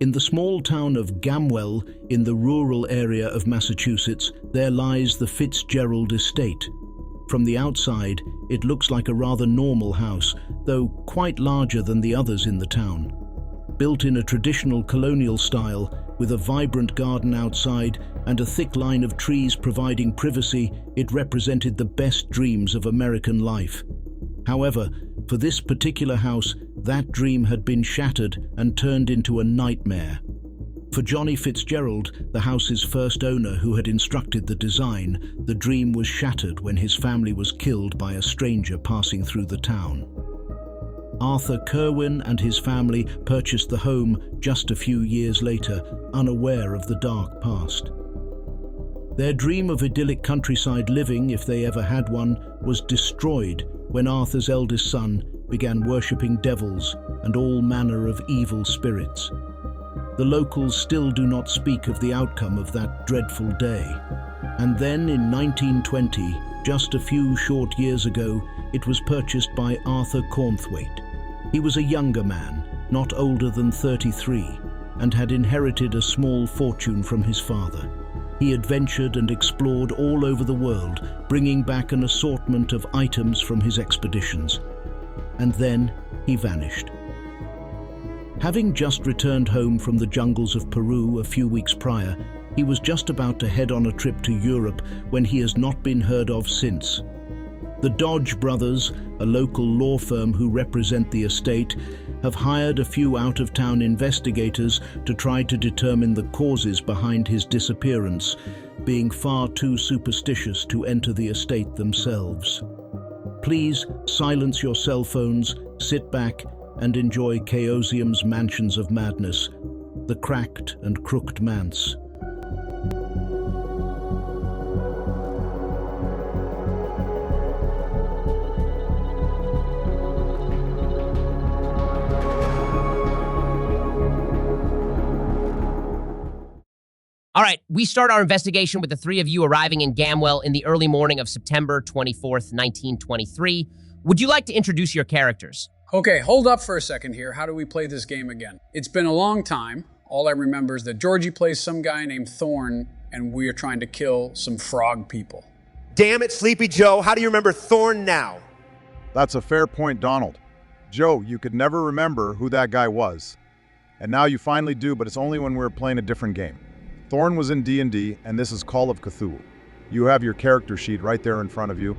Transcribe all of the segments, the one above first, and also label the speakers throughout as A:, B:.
A: In the small town of Gamwell, in the rural area of Massachusetts, there lies the Fitzgerald Estate. From the outside, it looks like a rather normal house, though quite larger than the others in the town. Built in a traditional colonial style, with a vibrant garden outside and a thick line of trees providing privacy, it represented the best dreams of American life. However, for this particular house, that dream had been shattered and turned into a nightmare. For Johnny Fitzgerald, the house's first owner who had instructed the design, the dream was shattered when his family was killed by a stranger passing through the town. Arthur Cornthwaite and his family purchased the home just a few years later, unaware of the dark past. Their dream of idyllic countryside living, if they ever had one, was destroyed when Arthur's eldest son began worshipping devils and all manner of evil spirits. The locals still do not speak of the outcome of that dreadful day. And then in 1920, just a few short years ago, it was purchased by Arthur Cornthwaite. He was a younger man, not older than 33, and had inherited a small fortune from his father. He adventured and explored all over the world, bringing back an assortment of items from his expeditions. And then he vanished. Having just returned home from the jungles of Peru a few weeks prior, he was just about to head on a trip to Europe when he has not been heard of since. The Dodge brothers, a local law firm who represent the estate, have hired a few out-of-town investigators to try to determine the causes behind his disappearance, being far too superstitious to enter the estate themselves. Please silence your cell phones, sit back, and enjoy Chaosium's Mansions of Madness, the Cracked and Crooked Manse.
B: All right, we start our investigation with the three of you arriving in Gamwell in the early morning of September 24th, 1923. Would you like to introduce your characters?
C: Okay, hold up for a second here. How do we play this game again? It's been a long time. All I remember is that Georgie plays some guy named Thorn, and we are trying to kill some frog people.
D: Damn it, Sleepy Joe, how do you remember Thorn now?
E: That's a fair point, Donald. Joe, you could never remember who that guy was. And now you finally do, but it's only when we're playing a different game. Thorn was in D&D, and this is Call of Cthulhu. You have your character sheet right there in front of you.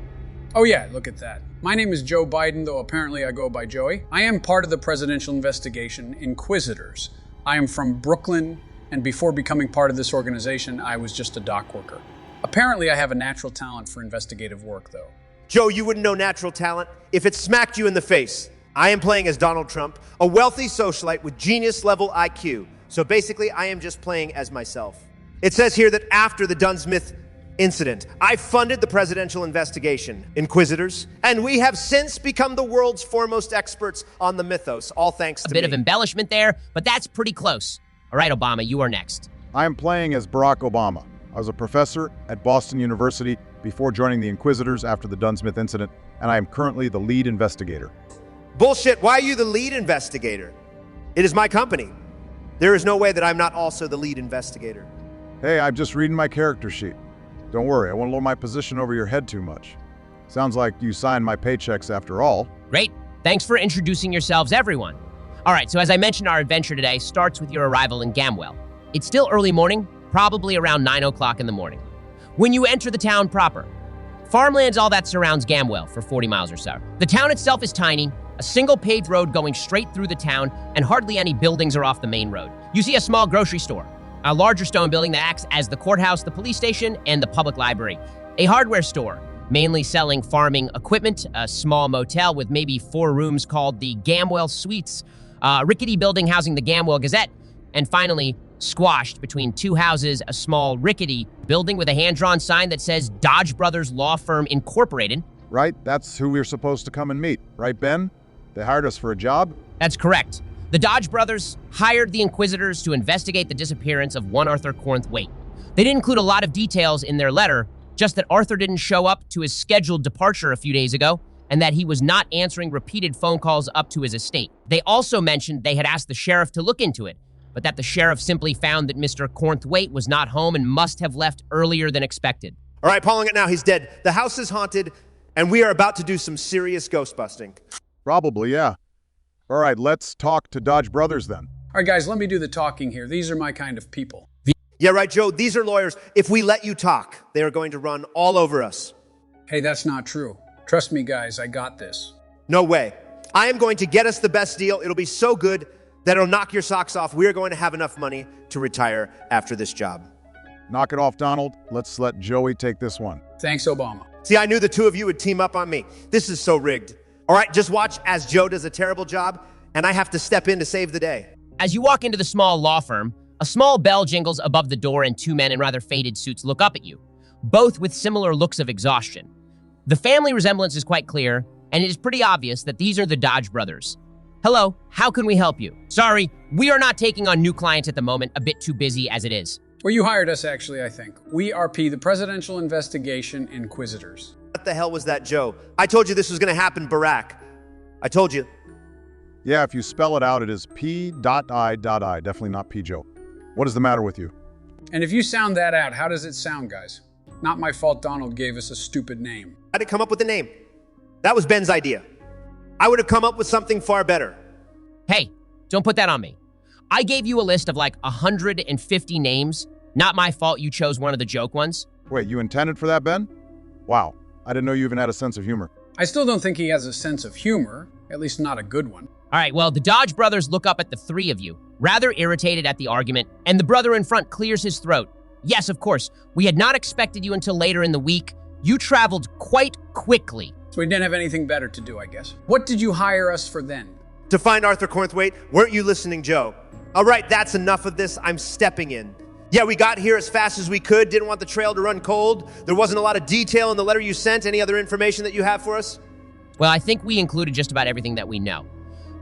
C: Oh yeah, look at that. My name is Joe Biden, though apparently I go by Joey. I am part of the presidential investigation Inquisitors. I am from Brooklyn, and before becoming part of this organization, I was just a dock worker. Apparently I have a natural talent for investigative work, though.
D: Joe, you wouldn't know natural talent if it smacked you in the face. I am playing as Donald Trump, a wealthy socialite with genius-level IQ. So basically, I am just playing as myself. It says here that after the Dunsmouth incident, I funded the presidential investigation, Inquisitors, and we have since become the world's foremost experts on the Mythos, all thanks to me.
B: A bit of embellishment there, but that's pretty close. All right, Obama, you are next.
E: I am playing as Barack Obama. I was a professor at Boston University before joining the Inquisitors after the Dunsmouth incident, and I am currently the lead investigator.
D: Bullshit, why are you the lead investigator? It is my company. There is no way that I'm not also the lead investigator.
E: Hey, I'm just reading my character sheet. Don't worry, I won't lower my position over your head too much. Sounds like you signed my paychecks after all.
B: Great. Thanks for introducing yourselves, everyone. All right, so as I mentioned, our adventure today starts with your arrival in Gamwell. It's still early morning, probably around 9 o'clock in the morning. When you enter the town proper, farmland's all that surrounds Gamwell for 40 miles or so. The town itself is tiny, a single paved road going straight through the town, and hardly any buildings are off the main road. You see a small grocery store, a larger stone building that acts as the courthouse, the police station, and the public library. A hardware store, mainly selling farming equipment, a small motel with maybe 4 rooms called the Gamwell Suites, a rickety building housing the Gamwell Gazette, and finally, squashed between 2 houses, a small rickety building with a hand-drawn sign that says Dodge Brothers Law Firm Incorporated.
E: Right, that's who we're supposed to come and meet. Right, Ben? They hired us for a job?
B: That's correct. The Dodge brothers hired the Inquisitors to investigate the disappearance of one Arthur Cornthwaite. They didn't include a lot of details in their letter, just that Arthur didn't show up to his scheduled departure a few days ago, and that he was not answering repeated phone calls up to his estate. They also mentioned they had asked the sheriff to look into it, but that the sheriff simply found that Mr. Cornthwaite was not home and must have left earlier than expected.
D: All right, calling it now. He's dead. The house is haunted, and we are about to do some serious ghost busting.
E: Probably, yeah. All right, let's talk to Dodge Brothers then.
C: All right, guys, let me do the talking here. These are my kind of people.
D: Yeah, right, Joe. These are lawyers. If we let you talk, they are going to run all over us.
C: Hey, that's not true. Trust me, guys, I got this.
D: No way. I am going to get us the best deal. It'll be so good that it'll knock your socks off. We're going to have enough money to retire after this job.
E: Knock it off, Donald. Let's let Joey take this one.
C: Thanks, Obama.
D: See, I knew the two of you would team up on me. This is so rigged. All right, just watch as Joe does a terrible job, and I have to step in to save the day.
B: As you walk into the small law firm, a small bell jingles above the door and two men in rather faded suits look up at you, both with similar looks of exhaustion. The family resemblance is quite clear, and it is pretty obvious that these are the Dodge brothers. Hello, how can we help you? Sorry, we are not taking on new clients at the moment, a bit too busy as it is.
C: Well, you hired us, actually, I think. We are the Presidential Investigation Inquisitors.
D: What the hell was that, Joe? I told you this was going to happen, Barack. I told you.
E: Yeah, if you spell it out, it is P.I.I. Definitely not P. Joe. What is the matter with you?
C: And if you sound that out, how does it sound, guys? Not my fault Donald gave us a stupid name.
D: I didn't come up with the name. That was Ben's idea. I would have come up with something far better.
B: Hey, don't put that on me. I gave you a list of like 150 names. Not my fault you chose one of the joke ones.
E: Wait, you intended for that, Ben? Wow, I didn't know you even had a sense of humor.
C: I still don't think he has a sense of humor, at least not a good one.
B: All right, well, the Dodge brothers look up at the three of you, rather irritated at the argument, and the brother in front clears his throat. Yes, of course, we had not expected you until later in the week. You traveled quite quickly.
C: So we didn't have anything better to do, I guess. What did you hire us for then?
D: To find Arthur Cornthwaite. Weren't you listening, Joe? All right, that's enough of this. I'm stepping in. Yeah, we got here as fast as we could. Didn't want the trail to run cold. There wasn't a lot of detail in the letter you sent. Any other information that you have for us?
B: Well, I think we included just about everything that we know.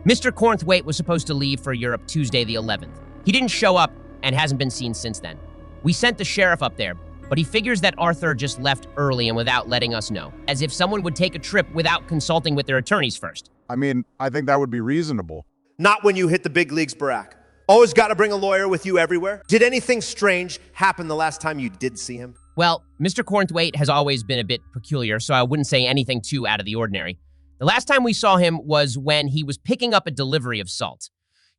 B: Mr. Cornthwaite was supposed to leave for Europe Tuesday the 11th. He didn't show up and hasn't been seen since then. We sent the sheriff up there, but he figures that Arthur just left early and without letting us know, as if someone would take a trip without consulting with their attorneys first.
E: I mean, I think that would be reasonable.
D: Not when you hit the big leagues, Barack. Always got to bring a lawyer with you everywhere. Did anything strange happen the last time you did see him?
B: Well, Mr. Cornthwaite has always been a bit peculiar, so I wouldn't say anything too out of the ordinary. The last time we saw him was when he was picking up a delivery of salt.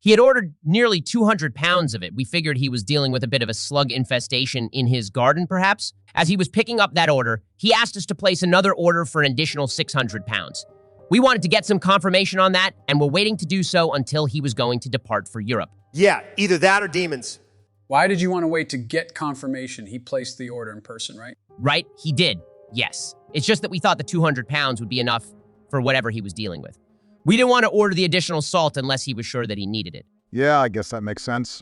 B: He had ordered nearly 200 pounds of it. We figured he was dealing with a bit of a slug infestation in his garden, perhaps. As he was picking up that order, he asked us to place another order for an additional 600 pounds. We wanted to get some confirmation on that, and were waiting to do so until he was going to depart for Europe.
D: Yeah, either that or demons.
C: Why did you want to wait to get confirmation? He placed the order in person, right?
B: Right, he did, yes. It's just that we thought the 200 pounds would be enough for whatever he was dealing with. We didn't want to order the additional salt unless he was sure that he needed it.
E: Yeah, I guess that makes sense.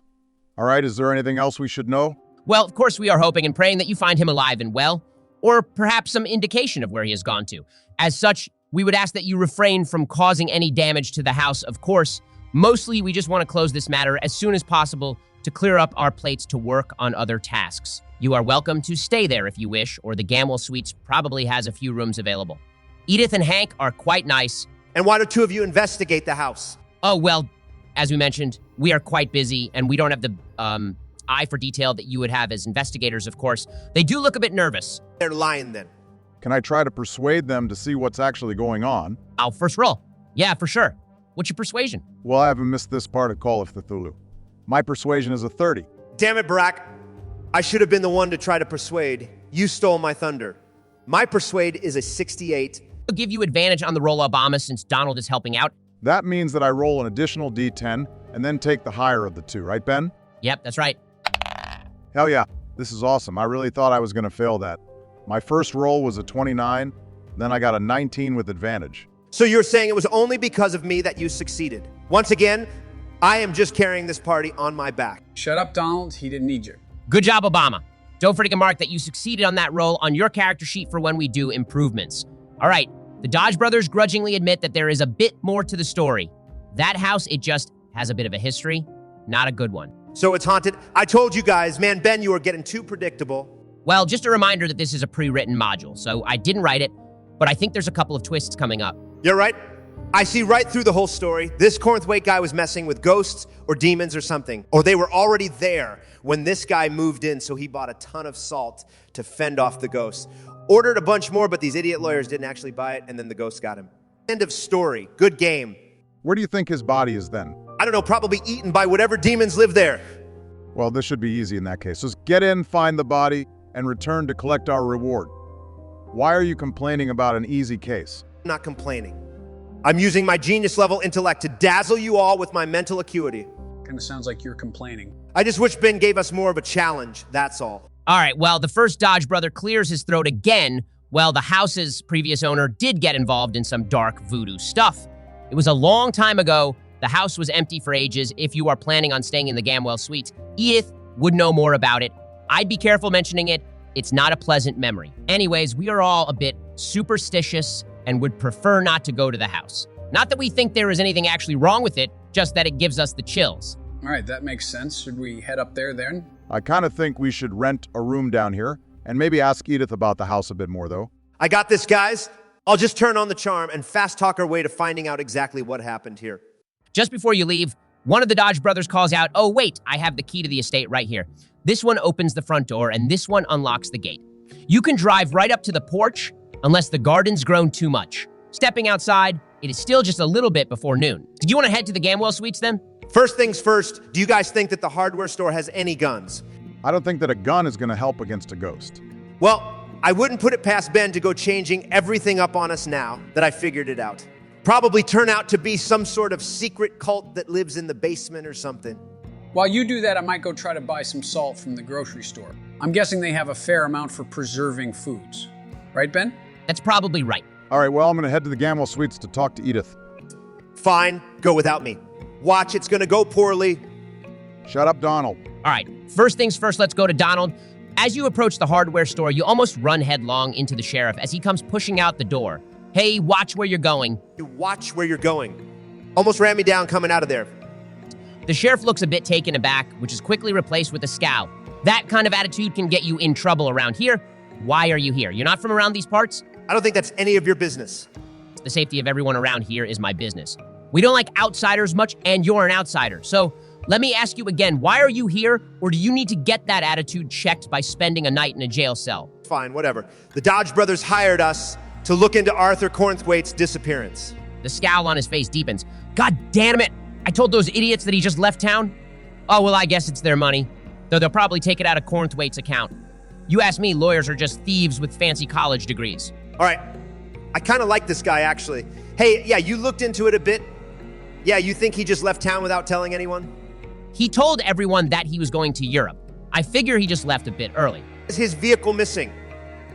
E: All right, is there anything else we should know?
B: Well, of course, we are hoping and praying that you find him alive and well, or perhaps some indication of where he has gone to. As such, we would ask that you refrain from causing any damage to the house, of course. Mostly, we just want to close this matter as soon as possible to clear up our plates to work on other tasks. You are welcome to stay there if you wish, or the Gamwell Suites probably has a few rooms available. Edith and Hank are quite nice.
D: And why don't two of you investigate the house?
B: Oh, well, as we mentioned, we are quite busy, and we don't have the eye for detail that you would have as investigators, of course. They do look a bit nervous.
D: They're lying then.
E: Can I try to persuade them to see what's actually going on?
B: I'll first roll. Yeah, for sure. What's your persuasion?
E: Well, I haven't missed this part of Call of Cthulhu. My persuasion is a 30.
D: Damn it, Barack. I should have been the one to try to persuade. You stole my thunder. My persuade is a 68.
B: I'll give you advantage on the roll, Obama, since Donald is helping out.
E: That means that I roll an additional d10 and then take the higher of the two, right, Ben?
B: Yep, that's right.
E: Hell yeah, this is awesome. I really thought I was going to fail that. My first roll was a 29, then I got a 19 with advantage.
D: So you're saying it was only because of me that you succeeded. Once again, I am just carrying this party on my back.
C: Shut up, Donald. He didn't need you.
B: Good job, Obama. Don't forget to mark that you succeeded on that roll on your character sheet for when we do improvements. All right, the Dodge brothers grudgingly admit that there is a bit more to the story. That house, it just has a bit of a history. Not a good one.
D: So it's haunted. I told you guys, man, Ben, you are getting too predictable.
B: Well, just a reminder that this is a pre-written module, so I didn't write it, but I think there's a couple of twists coming up.
D: You're right. I see right through the whole story. This Cornthwaite guy was messing with ghosts or demons or something. Or they were already there when this guy moved in, so he bought a ton of salt to fend off the ghosts. Ordered a bunch more, but these idiot lawyers didn't actually buy it, and then the ghosts got him. End of story. Good game.
E: Where do you think his body is then?
D: I don't know, probably eaten by whatever demons live there.
E: Well, this should be easy in that case. Just get in, find the body, and return to collect our reward. Why are you complaining about an easy case?
D: I'm not complaining. I'm using my genius level intellect to dazzle you all with my mental acuity.
C: Kind of sounds like you're complaining.
D: I just wish Ben gave us more of a challenge, that's all.
B: All right, well, the first Dodge brother clears his throat again. Well, the house's previous owner did get involved in some dark voodoo stuff. It was a long time ago. The house was empty for ages. If you are planning on staying in the Gamwell Suites, Edith would know more about it. I'd be careful mentioning it. It's not a pleasant memory. Anyways, we are all a bit superstitious and would prefer not to go to the house. Not that we think there is anything actually wrong with it, just that it gives us the chills.
C: All right, that makes sense. Should we head up there then?
E: I kind of think we should rent a room down here and maybe ask Edith about the house a bit more, though.
D: I got this, guys. I'll just turn on the charm and fast talk our way to finding out exactly what happened here.
B: Just before you leave, one of the Dodge brothers calls out, "Oh, wait, I have the key to the estate right here. This one opens the front door and this one unlocks the gate. You can drive right up to the porch unless the garden's grown too much. Stepping outside, it is still just a little bit before noon. Do you want to head to the Gamwell Suites then?"
D: First things first, do you guys think that the hardware store has any guns?
E: I don't think that a gun is going to help against a ghost.
D: Well, I wouldn't put it past Ben to go changing everything up on us now that I figured it out. Probably turn out to be some sort of secret cult that lives in the basement or something.
C: While you do that, I might go try to buy some salt from the grocery store. I'm guessing they have a fair amount for preserving foods. Right, Ben?
B: That's probably right.
E: All right, well, I'm going to head to the Gamwell Suites to talk to Edith.
D: Fine, go without me. Watch, it's gonna go poorly.
E: Shut up, Donald.
B: All right, first things first, let's go to Donald. As you approach the hardware store, you almost run headlong into the sheriff as he comes pushing out the door. "Hey, watch where you're going."
D: You watch where you're going. Almost ran me down coming out of there.
B: The sheriff looks a bit taken aback, which is quickly replaced with a scowl. That kind of attitude can get you in trouble around here. Why are you here? You're not from around these parts?
D: I don't think that's any of your business.
B: The safety of everyone around here is my business. We don't like outsiders much, and you're an outsider. So let me ask you again, why are you here, or do you need to get that attitude checked by spending a night in a jail cell?
D: Fine, whatever. The Dodge brothers hired us to look into Arthur Cornthwaite's disappearance.
B: The scowl on his face deepens. God damn it! I told those idiots that he just left town? Oh, well, I guess it's their money. Though they'll probably take it out of Cornthwaite's account. You ask me, lawyers are just thieves with fancy college degrees.
D: All right, I kind of like this guy, actually. Hey, yeah, you looked into it a bit. Yeah, you think he just left town without telling anyone?
B: He told everyone that he was going to Europe. I figure he just left a bit early.
D: Is his vehicle missing?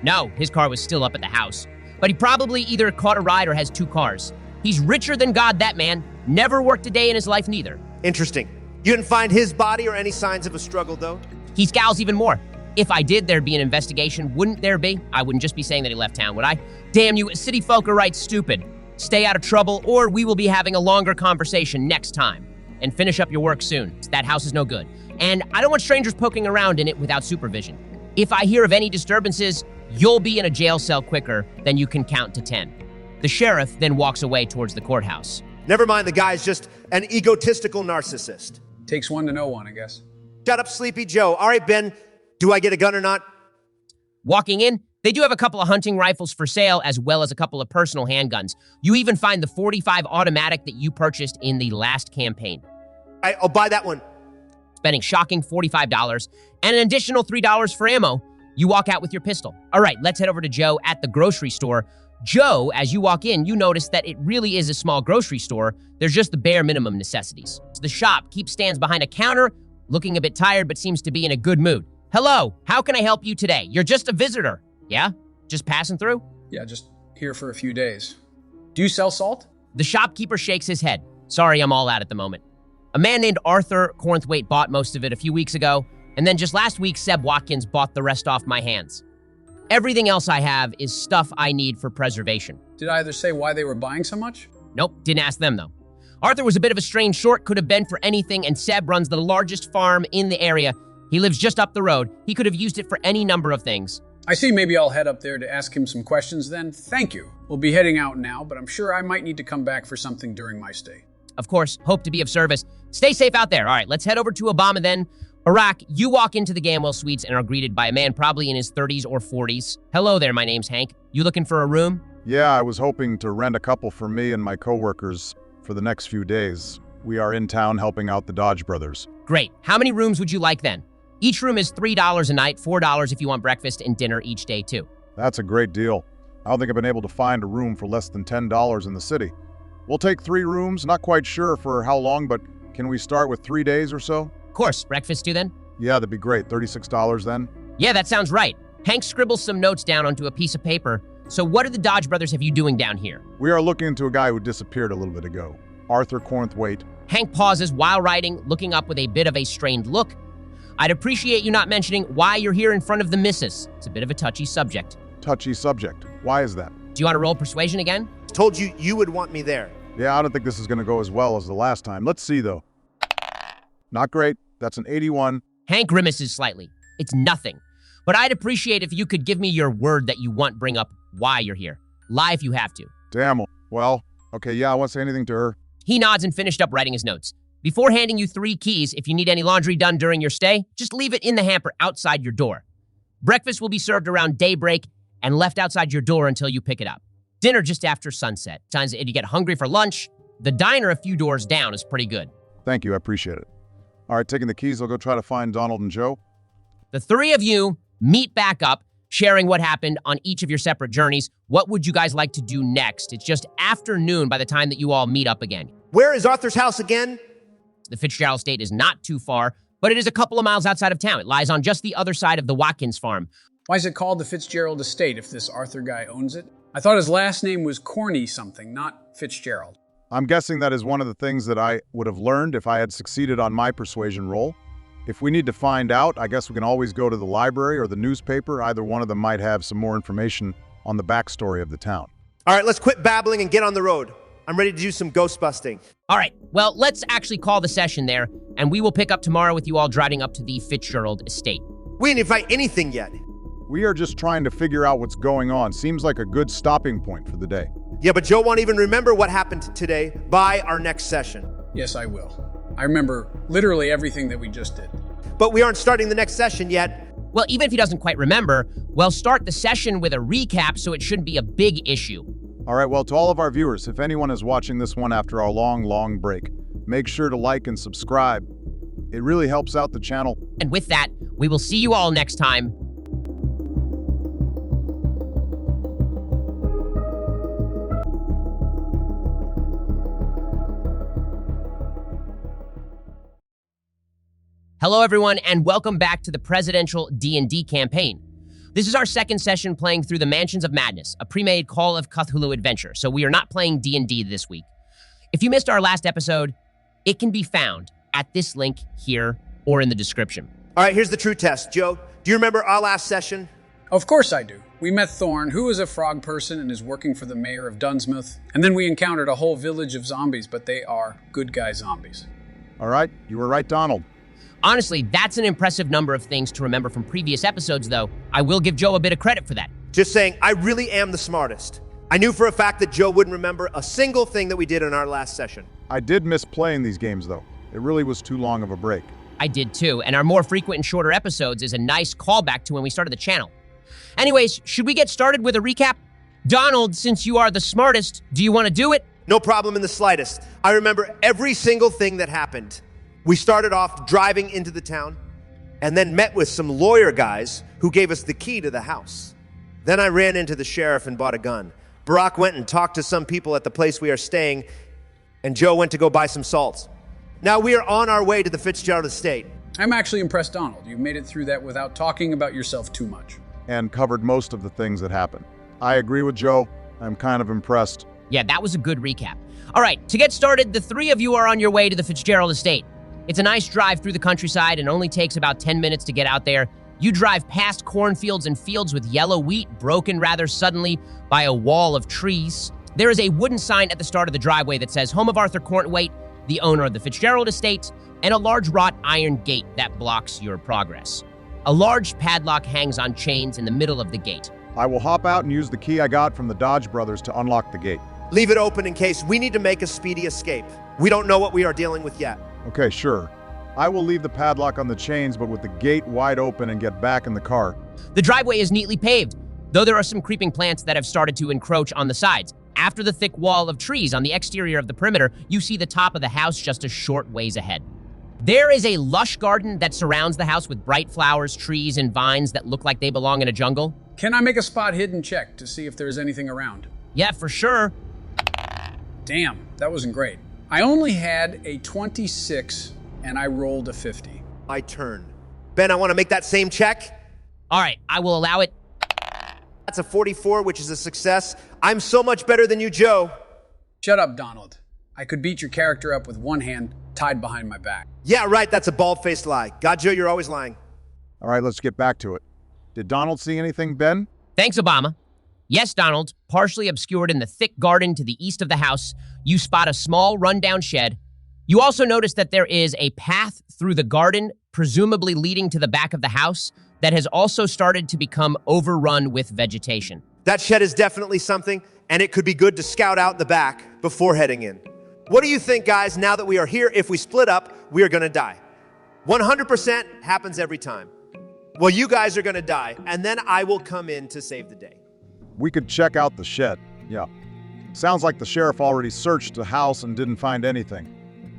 B: No, his car was still up at the house. But he probably either caught a ride or has two cars. He's richer than God, that man. Never worked a day in his life, neither.
D: Interesting. You didn't find his body or any signs of a struggle, though?
B: He scowls even more. If I did, there'd be an investigation, wouldn't there be? I wouldn't just be saying that he left town, would I? Damn you, city folk are right stupid. Stay out of trouble, or we will be having a longer conversation next time. And finish up your work soon. That house is no good. And I don't want strangers poking around in it without supervision. If I hear of any disturbances, you'll be in a jail cell quicker than you can count to 10. The sheriff then walks away towards the courthouse.
D: Never mind, the guy's just an egotistical narcissist.
C: Takes one to know one, I guess.
D: Shut up, Sleepy Joe. All right, Ben, do I get a gun or not?
B: Walking in, they do have a couple of hunting rifles for sale, as well as a couple of personal handguns. You even find the .45 automatic that you purchased in the last campaign.
D: I'll buy that one.
B: Spending shocking $45 and an additional $3 for ammo, you walk out with your pistol. All right, let's head over to Joe at the grocery store. Joe, as you walk in, you notice that it really is a small grocery store. There's just the bare minimum necessities. So the shopkeep stands behind a counter, looking a bit tired, but seems to be in a good mood. Hello, how can I help you today? You're just a visitor. Yeah? Just passing through?
C: Yeah, just here for a few days. Do you sell salt?
B: The shopkeeper shakes his head. Sorry, I'm all out at the moment. A man named Arthur Cornthwaite bought most of it a few weeks ago, and then just last week, Seb Watkins bought the rest off my hands. Everything else I have is stuff I need for preservation.
C: Did either say why they were buying so much?
B: Nope, didn't ask them though. Arthur was a bit of a strange sort, could have been for anything, and Seb runs the largest farm in the area. He lives just up the road. He could have used it for any number of things.
C: I see maybe I'll head up there to ask him some questions then. Thank you. We'll be heading out now, but I'm sure I might need to come back for something during my stay.
B: Of course, hope to be of service. Stay safe out there. All right, let's head over to Obama then. Iraq, you walk into the Gamwell suites and are greeted by a man probably in his 30s or 40s. Hello there, my name's Hank. You looking for a room?
E: Yeah, I was hoping to rent a couple for me and my coworkers for the next few days. We are in town helping out the Dodge brothers.
B: Great. How many rooms would you like then? Each room is $3 a night, $4 if you want breakfast and dinner each day too.
E: That's a great deal. I don't think I've been able to find a room for less than $10 in the city. We'll take 3 rooms, not quite sure for how long, but can we start with 3 days or so?
B: Of course, breakfast too then?
E: Yeah, that'd be great. $36 then?
B: Yeah, that sounds right. Hank scribbles some notes down onto a piece of paper. So what are the Dodge brothers have you doing down here?
E: We are looking into a guy who disappeared a little bit ago. Arthur Cornthwaite.
B: Hank pauses while writing, looking up with a bit of a strained look. I'd appreciate you not mentioning why you're here in front of the missus. It's a bit of a touchy subject.
E: Touchy subject. Why is that?
B: Do you want to roll persuasion again?
D: Told you you would want me there.
E: Yeah, I don't think this is going to go as well as the last time. Let's see, though. Not great. That's an 81.
B: Hank grimaces slightly. It's nothing. But I'd appreciate if you could give me your word that you won't bring up why you're here. Lie if you have to.
E: Damn. Well, okay, yeah, I won't say anything to her.
B: He nods and finished up writing his notes. Before handing you 3 keys, if you need any laundry done during your stay, just leave it in the hamper outside your door. Breakfast will be served around daybreak and left outside your door until you pick it up. Dinner just after sunset. Times if you get hungry for lunch, the diner a few doors down is pretty good.
E: Thank you, I appreciate it. All right, taking the keys, I'll go try to find Donald and Joe.
B: The 3 of you meet back up, sharing what happened on each of your separate journeys. What would you guys like to do next? It's just afternoon by the time that you all meet up again.
D: Where is Arthur's house again?
B: The Fitzgerald Estate is not too far, but it is a couple of miles outside of town. It lies on just the other side of the Watkins farm.
C: Why is it called the Fitzgerald Estate if this Arthur guy owns it? I thought his last name was Corny something, not Fitzgerald.
E: I'm guessing that is one of the things that I would have learned if I had succeeded on my persuasion roll. If we need to find out, I guess we can always go to the library or the newspaper. Either one of them might have some more information on the backstory of the town.
D: All right, let's quit babbling and get on the road. I'm ready to do some ghost busting.
B: All right, well, let's actually call the session there, and we will pick up tomorrow with you all driving up to the Fitzgerald Estate.
D: We didn't invite anything yet.
E: We are just trying to figure out what's going on. Seems like a good stopping point for the day.
D: Yeah, but Joe won't even remember what happened today by our next session.
C: Yes, I will. I remember literally everything that we just did.
D: But we aren't starting the next session yet.
B: Well, even if he doesn't quite remember, we'll start the session with a recap so it shouldn't be a big issue.
E: All right, well, to all of our viewers, if anyone is watching this one after our long break, make sure to like and subscribe. It really helps out the channel.
B: And with that, we will see you all next time. Hello, everyone, and welcome back to the presidential D&D campaign. This is our second session playing through the Mansions of Madness, a pre-made Call of Cthulhu adventure, so we are not playing D&D this week. If you missed our last episode, it can be found at this link here or in the description.
D: All right, here's the true test. Joe, do you remember our last session?
C: Of course I do. We met Thorn, who is a frog person and is working for the mayor of Dunsmouth. And then we encountered a whole village of zombies, but they are good guy zombies.
E: All right, you were right, Donald.
B: Honestly, that's an impressive number of things to remember from previous episodes, though. I will give Joe a bit of credit for that.
D: Just saying, I really am the smartest. I knew for a fact that Joe wouldn't remember a single thing that we did in our last session.
E: I did miss playing these games, though. It really was too long of a break.
B: I did too, and our more frequent and shorter episodes is a nice callback to when we started the channel. Anyways, should we get started with a recap? Donald, since you are the smartest, do you want to do it?
D: No problem in the slightest. I remember every single thing that happened. We started off driving into the town and then met with some lawyer guys who gave us the key to the house. Then I ran into the sheriff and bought a gun. Barack went and talked to some people at the place we are staying, and Joe went to go buy some salt. Now we are on our way to the Fitzgerald Estate.
C: I'm actually impressed, Donald. You made it through that without talking about yourself too much.
E: And covered most of the things that happened. I agree with Joe. I'm kind of impressed.
B: Yeah, that was a good recap. All right, to get started, the 3 of you are on your way to the Fitzgerald Estate. It's a nice drive through the countryside and only takes about 10 minutes to get out there. You drive past cornfields and fields with yellow wheat broken rather suddenly by a wall of trees. There is a wooden sign at the start of the driveway that says Home of Arthur Cornthwaite, the owner of the Fitzgerald Estate, and a large wrought iron gate that blocks your progress. A large padlock hangs on chains in the middle of the gate.
E: I will hop out and use the key I got from the Dodge brothers to unlock the gate.
D: Leave it open in case we need to make a speedy escape. We don't know what we are dealing with yet.
E: Okay, sure. I will leave the padlock on the chains, but with the gate wide open and get back in the car.
B: The driveway is neatly paved, though there are some creeping plants that have started to encroach on the sides. After the thick wall of trees on the exterior of the perimeter, you see the top of the house just a short ways ahead. There is a lush garden that surrounds the house with bright flowers, trees, and vines that look like they belong in a jungle.
C: Can I make a spot hidden check to see if there's anything around?
B: Yeah, for sure.
C: Damn, that wasn't great. I only had a 26 and I rolled a 50.
D: My turn. Ben, I want to make that same check.
B: All right, I will allow it.
D: That's a 44, which is a success. I'm so much better than you, Joe.
C: Shut up, Donald. I could beat your character up with one hand tied behind my back.
D: Yeah, right, that's a bald-faced lie. God, Joe, you're always lying.
E: All right, let's get back to it. Did Donald see anything, Ben?
B: Thanks, Obama. Yes, Donald, partially obscured in the thick garden to the east of the house, you spot a small rundown shed. You also notice that there is a path through the garden, presumably leading to the back of the house, that has also started to become overrun with vegetation.
D: That shed is definitely something, and it could be good to scout out the back before heading in. What do you think, guys, now that we are here? If we split up, we are gonna die. 100% happens every time. Well, you guys are gonna die, and then I will come in to save the day.
E: We could check out the shed. Yeah. Sounds like the sheriff already searched the house and didn't find anything.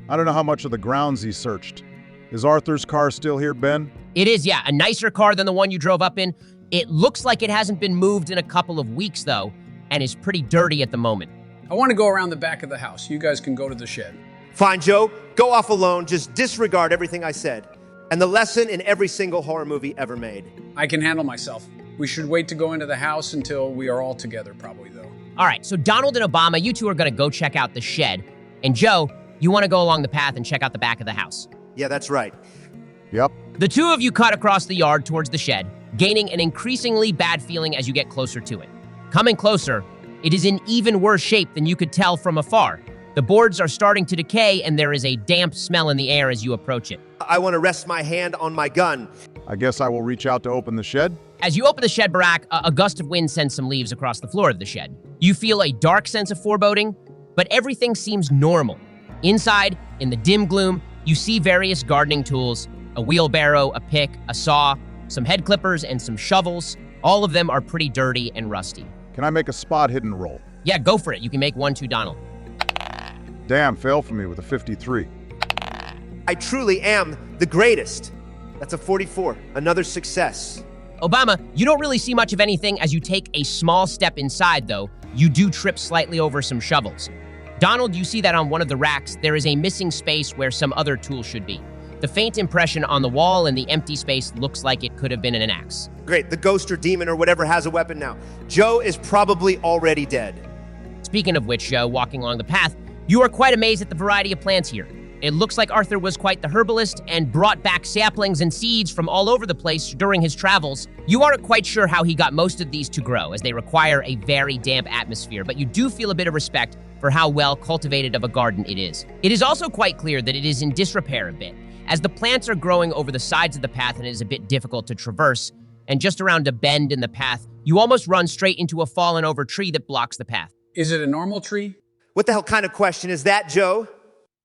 E: I don't know how much of the grounds he searched. Is Arthur's car still here, Ben?
B: It is, yeah, a nicer car than the one you drove up in. It looks like it hasn't been moved in a couple of weeks, though, and is pretty dirty at the moment.
C: I want to go around the back of the house. You guys can go to the shed.
D: Fine, Joe. Go off alone. Just disregard everything I said. And the lesson in every single horror movie ever made.
C: I can handle myself. We should wait to go into the house until we are all together, probably, though.
B: All right, so Donald and Obama, you two are going to go check out the shed. And Joe, you want to go along the path and check out the back of the house.
D: Yeah, that's right.
E: Yep.
B: The two of you cut across the yard towards the shed, gaining an increasingly bad feeling as you get closer to it. Coming closer, it is in even worse shape than you could tell from afar. The boards are starting to decay, and there is a damp smell in the air as you approach it.
D: I want to rest my hand on my gun.
E: I guess I will reach out to open the shed.
B: As you open the shed barack, a gust of wind sends some leaves across the floor of the shed. You feel a dark sense of foreboding, but everything seems normal. Inside, in the dim gloom, you see various gardening tools, a wheelbarrow, a pick, a saw, some head clippers, and some shovels. All of them are pretty dirty and rusty.
E: Can I make a spot hidden roll?
B: Yeah, go for it. You can make 1-2, Donald.
E: Damn, fail for me with a 53.
D: I truly am the greatest. That's a 44. Another success.
B: Obama, you don't really see much of anything as you take a small step inside, though. You do trip slightly over some shovels. Donald, you see that on one of the racks, there is a missing space where some other tool should be. The faint impression on the wall and the empty space looks like it could have been an axe.
D: Great, the ghost or demon or whatever has a weapon now. Joe is probably already dead.
B: Speaking of which, Joe, walking along the path, you are quite amazed at the variety of plants here. It looks like Arthur was quite the herbalist and brought back saplings and seeds from all over the place during his travels. You aren't quite sure how he got most of these to grow, as they require a very damp atmosphere, but you do feel a bit of respect for how well cultivated of a garden it is. It is also quite clear that it is in disrepair a bit, as the plants are growing over the sides of the path and it is a bit difficult to traverse, and just around a bend in the path, you almost run straight into a fallen over tree that blocks the path.
C: Is it a normal tree?
D: What the hell kind of question is that, Joe?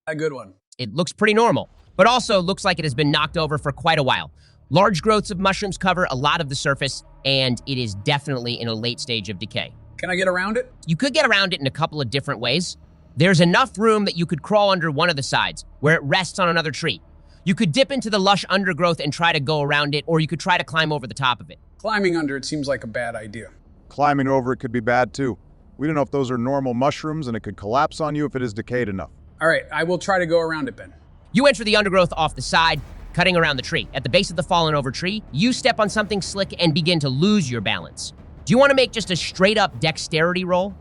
C: A good one.
B: It looks pretty normal, but also looks like it has been knocked over for quite a while. Large growths of mushrooms cover a lot of the surface, and it is definitely in a late stage of decay.
C: Can I get around it?
B: You could get around it in a couple of different ways. There's enough room that you could crawl under one of the sides, where it rests on another tree. You could dip into the lush undergrowth and try to go around it, or you could try to climb over the top of it.
C: Climbing under it seems like a bad idea.
E: Climbing over it could be bad too. We don't know if those are normal mushrooms and it could collapse on you if it is decayed enough.
C: All right, I will try to go around it, Ben.
B: You enter the undergrowth off the side, cutting around the tree. At the base of the fallen over tree, you step on something slick and begin to lose your balance. Do you want to make just a straight up dexterity roll?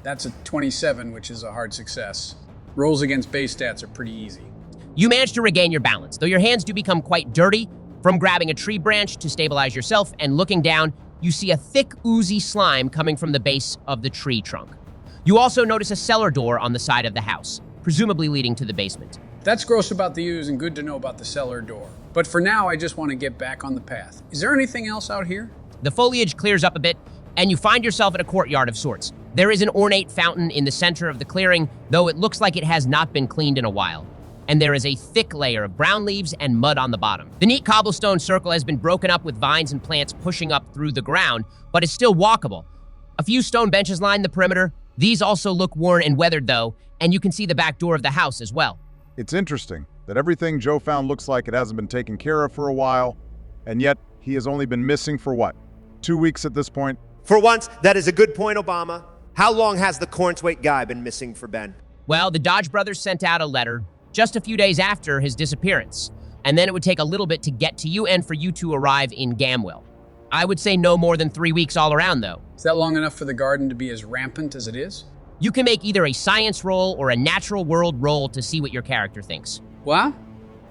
C: That's a 27, which is a hard success. Rolls against base stats are pretty easy.
B: You manage to regain your balance, though your hands do become quite dirty from grabbing a tree branch to stabilize yourself, and looking down, you see a thick, oozy slime coming from the base of the tree trunk. You also notice a cellar door on the side of the house, presumably leading to the basement.
C: That's gross about the ooze and good to know about the cellar door. But for now, I just want to get back on the path. Is there anything else out here?
B: The foliage clears up a bit, and you find yourself in a courtyard of sorts. There is an ornate fountain in the center of the clearing, though it looks like it has not been cleaned in a while. And there is a thick layer of brown leaves and mud on the bottom. The neat cobblestone circle has been broken up with vines and plants pushing up through the ground, but is still walkable. A few stone benches line the perimeter. These also look worn and weathered, though, and you can see the back door of the house as well.
E: It's interesting that everything Joe found looks like it hasn't been taken care of for a while, and yet he has only been missing for what? 2 weeks at this point?
D: For once, that is a good point, Obama. How long has the Cornthwaite guy been missing for Ben?
B: Well, the Dodge brothers sent out a letter just a few days after his disappearance, and then it would take a little bit to get to you and for you to arrive in Gamwell. I would say no more than 3 weeks all around, though.
C: Is that long enough for the garden to be as rampant as it is?
B: You can make either a science roll or a natural world roll to see what your character thinks.
C: Well,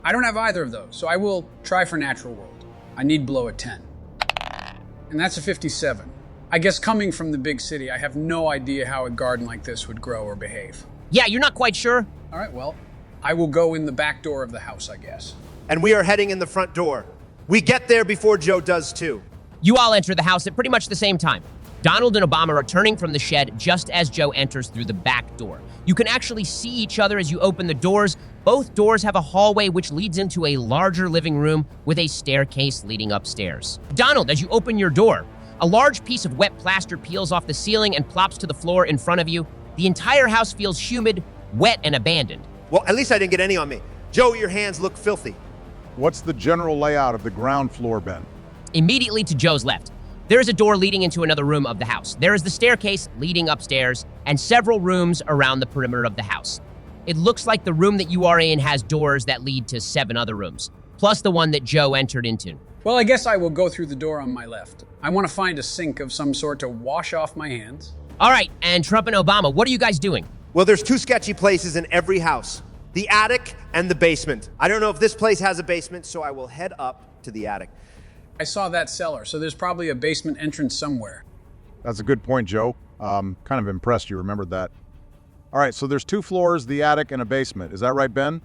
C: I don't have either of those, so I will try for natural world. I need below a 10. And that's a 57. I guess coming from the big city, I have no idea how a garden like this would grow or behave.
B: Yeah, you're not quite sure?
C: All right, well, I will go in the back door of the house, I guess.
D: And we are heading in the front door. We get there before Joe does too.
B: You all enter the house at pretty much the same time. Donald and Obama are returning from the shed just as Joe enters through the back door. You can actually see each other as you open the doors. Both doors have a hallway which leads into a larger living room with a staircase leading upstairs. Donald, as you open your door, a large piece of wet plaster peels off the ceiling and plops to the floor in front of you. The entire house feels humid, wet, and abandoned.
D: Well, at least I didn't get any on me. Joe, your hands look filthy.
E: What's the general layout of the ground floor, Ben?
B: Immediately to Joe's left, there is a door leading into another room of the house. There is the staircase leading upstairs and several rooms around the perimeter of the house. It looks like the room that you are in has doors that lead to 7 other rooms, plus the one that Joe entered into.
C: Well, I guess I will go through the door on my left. I want to find a sink of some sort to wash off my hands.
B: All right, and Trump and Obama, what are you guys doing?
D: Well, there's 2 sketchy places in every house. The attic and the basement. I don't know if this place has a basement, so I will head up to the attic.
C: I saw that cellar, so there's probably a basement entrance somewhere.
E: That's a good point, Joe. Kind of impressed you remembered that. All right, so there's 2 floors, the attic, and a basement. Is that right, Ben?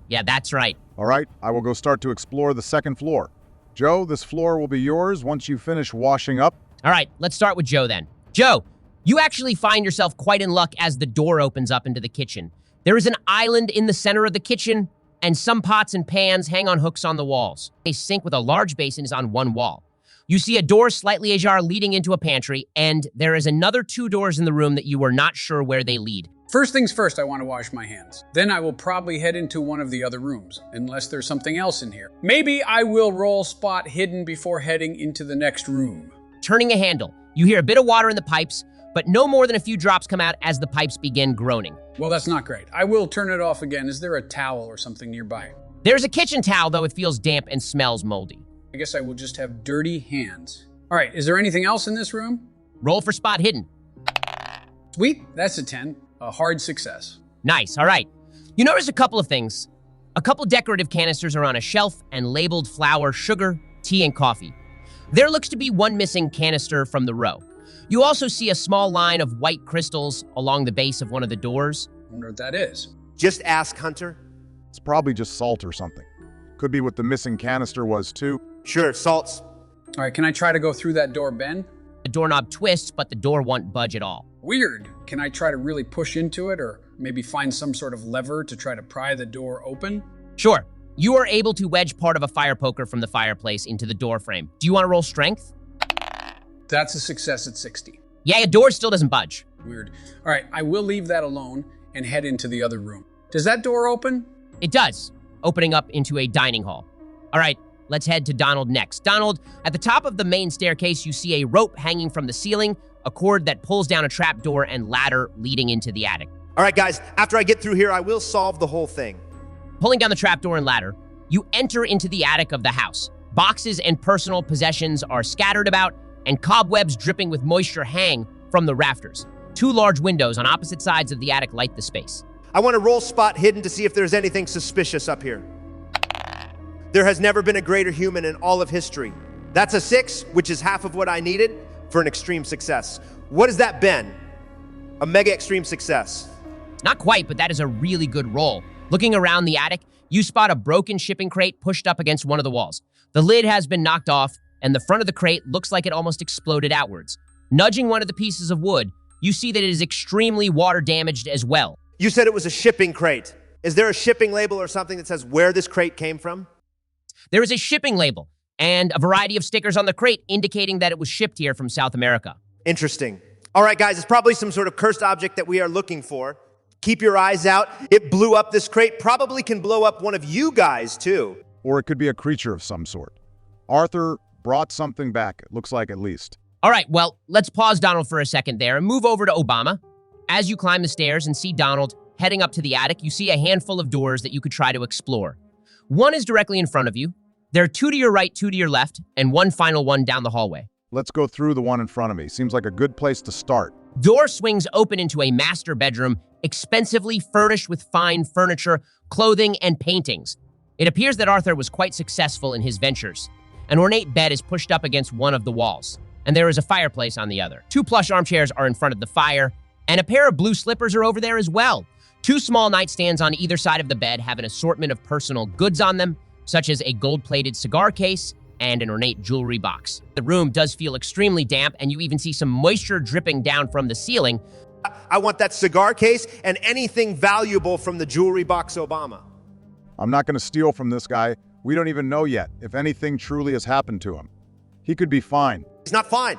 B: Yeah, that's right.
E: All right, I will go start to explore the 2nd floor. Joe, this floor will be yours once you finish washing up.
B: All right, let's start with Joe then. Joe, you actually find yourself quite in luck as the door opens up into the kitchen. There is an island in the center of the kitchen, and some pots and pans hang on hooks on the walls. A sink with a large basin is on one wall. You see a door slightly ajar leading into a pantry, and there is another 2 doors in the room that you were not sure where they lead.
C: First things first, I want to wash my hands. Then I will probably head into one of the other rooms, unless there's something else in here. Maybe I will roll spot hidden before heading into the next room.
B: Turning a handle, you hear a bit of water in the pipes, but no more than a few drops come out as the pipes begin groaning.
C: Well, that's not great. I will turn it off again. Is there a towel or something nearby?
B: There's a kitchen towel, though it feels damp and smells moldy.
C: I guess I will just have dirty hands. All right, is there anything else in this room?
B: Roll for spot hidden.
C: Sweet, that's a 10. A hard success.
B: Nice, all right. You notice a couple of things. A couple decorative canisters are on a shelf and labeled flour, sugar, tea, and coffee. There looks to be one missing canister from the row. You also see a small line of white crystals along the base of one of the doors.
C: I wonder what that is.
D: Just ask Hunter.
E: It's probably just salt or something. Could be what the missing canister was, too.
D: Sure, salts.
C: All right, can I try to go through that door, Ben?
B: The doorknob twists, but the door won't budge at all.
C: Weird. Can I try to really push into it, or maybe find some sort of lever to try to pry the door open?
B: Sure. You are able to wedge part of a fire poker from the fireplace into the door frame. Do you want to roll strength?
C: That's a success at 60.
B: Yeah, your door still doesn't budge.
C: Weird. All right, I will leave that alone and head into the other room. Does that door open?
B: It does, opening up into a dining hall. All right, let's head to Donald next. Donald, at the top of the main staircase, you see a rope hanging from the ceiling, a cord that pulls down a trap door, and ladder leading into the attic.
D: All right, guys, after I get through here, I will solve the whole thing.
B: Pulling down the trapdoor and ladder, you enter into the attic of the house. Boxes and personal possessions are scattered about, and cobwebs dripping with moisture hang from the rafters. 2 large windows on opposite sides of the attic light the space.
D: I want to roll spot hidden to see if there's anything suspicious up here. There has never been a greater human in all of history. That's a 6, which is half of what I needed for an extreme success. What has that been? A mega extreme success.
B: Not quite, but that is a really good roll. Looking around the attic, you spot a broken shipping crate pushed up against one of the walls. The lid has been knocked off, and the front of the crate looks like it almost exploded outwards. Nudging one of the pieces of wood, you see that it is extremely water damaged as well.
D: You said it was a shipping crate. Is there a shipping label or something that says where this crate came from?
B: There is a shipping label and a variety of stickers on the crate indicating that it was shipped here from South America.
D: Interesting. All right, guys, it's probably some sort of cursed object that we are looking for. Keep your eyes out. It blew up this crate. Probably can blow up one of you guys, too.
E: Or it could be a creature of some sort. Arthur brought something back, it looks like, at least.
B: All right, well, let's pause Donald for a second there and move over to Obama. As you climb the stairs and see Donald heading up to the attic, you see a handful of doors that you could try to explore. One is directly in front of you. There are two to your right, two to your left, and one final one down the hallway.
E: Let's go through the one in front of me. Seems like a good place to start.
B: Door swings open into a master bedroom, expensively furnished with fine furniture, clothing, and paintings. It appears that Arthur was quite successful in his ventures. An ornate bed is pushed up against one of the walls, and there is a fireplace on the other. Two plush armchairs are in front of the fire, and a pair of blue slippers are over there as well. Two small nightstands on either side of the bed have an assortment of personal goods on them, such as a gold-plated cigar case and an ornate jewelry box. The room does feel extremely damp, and you even see some moisture dripping down from the ceiling.
D: I want that cigar case and anything valuable from the jewelry box, Obama.
E: I'm not going to steal from this guy. We don't even know yet if anything truly has happened to him. He could be fine.
D: He's not fine.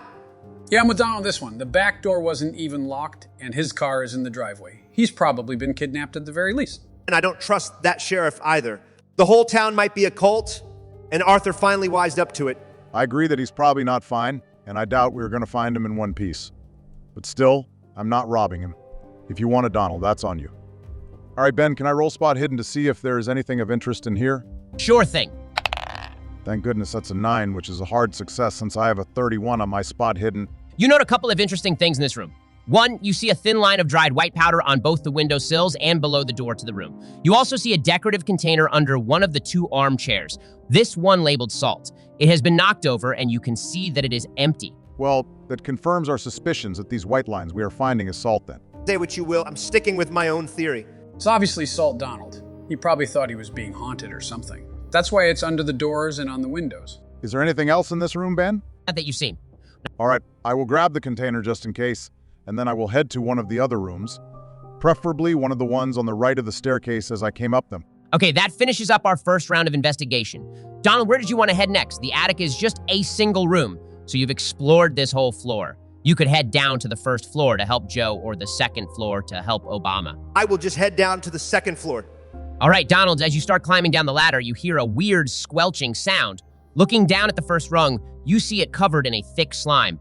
C: Yeah, I'm with Don on this one. The back door wasn't even locked, and his car is in the driveway. He's probably been kidnapped at the very least.
D: And I don't trust that sheriff either. The whole town might be a cult, and Arthur finally wised up to it.
E: I agree that he's probably not fine, and I doubt we're going to find him in one piece. But still, I'm not robbing him. If you want a Donald, that's on you. All right, Ben, can I roll spot hidden to see if there is anything of interest in here?
B: Sure thing.
E: Thank goodness that's a 9, which is a hard success since I have a 31 on my spot hidden.
B: You note a couple of interesting things in this room. One, you see a thin line of dried white powder on both the window sills and below the door to the room. You also see a decorative container under one of the two armchairs, this one labeled salt. It has been knocked over, and you can see that it is empty.
E: Well, that confirms our suspicions that these white lines we are finding is salt then.
D: Say what you will, I'm sticking with my own theory.
C: It's obviously Salt Donald. He probably thought he was being haunted or something. That's why it's under the doors and on the windows.
E: Is there anything else in this room, Ben?
B: Not that you've seen.
E: All right, I will grab the container just in case, and then I will head to one of the other rooms, preferably one of the ones on the right of the staircase as I came up them.
B: Okay, that finishes up our first round of investigation. Donald, where did you want to head next? The attic is just a single room, so you've explored this whole floor. You could head down to the first floor to help Joe or the second floor to help Obama.
D: I will just head down to the second floor.
B: All right, Donald, as you start climbing down the ladder, you hear a weird squelching sound. Looking down at the first rung, you see it covered in a thick slime.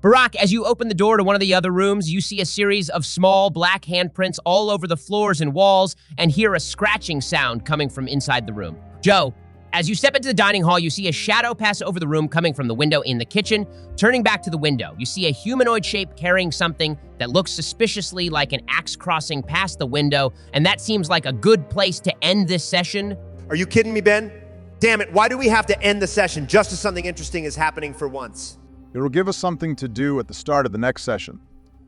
B: Barack, as you open the door to one of the other rooms, you see a series of small black handprints all over the floors and walls and hear a scratching sound coming from inside the room. Joe, as you step into the dining hall, you see a shadow pass over the room coming from the window in the kitchen. Turning back to the window, you see a humanoid shape carrying something that looks suspiciously like an axe crossing past the window, and that seems like a good place to end this session.
D: Are you kidding me, Ben? Damn it, why do we have to end the session just as something interesting is happening for once?
E: It will give us something to do at the start of the next session.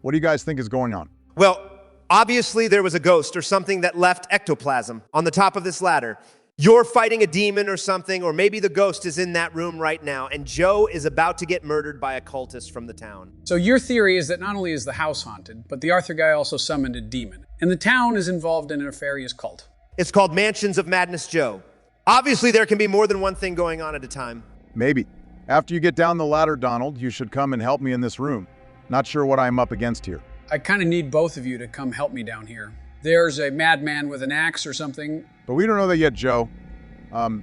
E: What do you guys think is going on?
D: Well, obviously there was a ghost or something that left ectoplasm on the top of this ladder. You're fighting a demon or something, or maybe the ghost is in that room right now, and Joe is about to get murdered by a cultist from the town.
C: So your theory is that not only is the house haunted, but the Arthur guy also summoned a demon, and the town is involved in a nefarious cult.
D: It's called Mansions of Madness Joe. Obviously there can be more than one thing going on at a time.
E: Maybe. After you get down the ladder, Donald, you should come and help me in this room. Not sure what I'm up against here.
C: I kind of need both of you to come help me down here. There's a madman with an axe or something.
E: But we don't know that yet, Joe.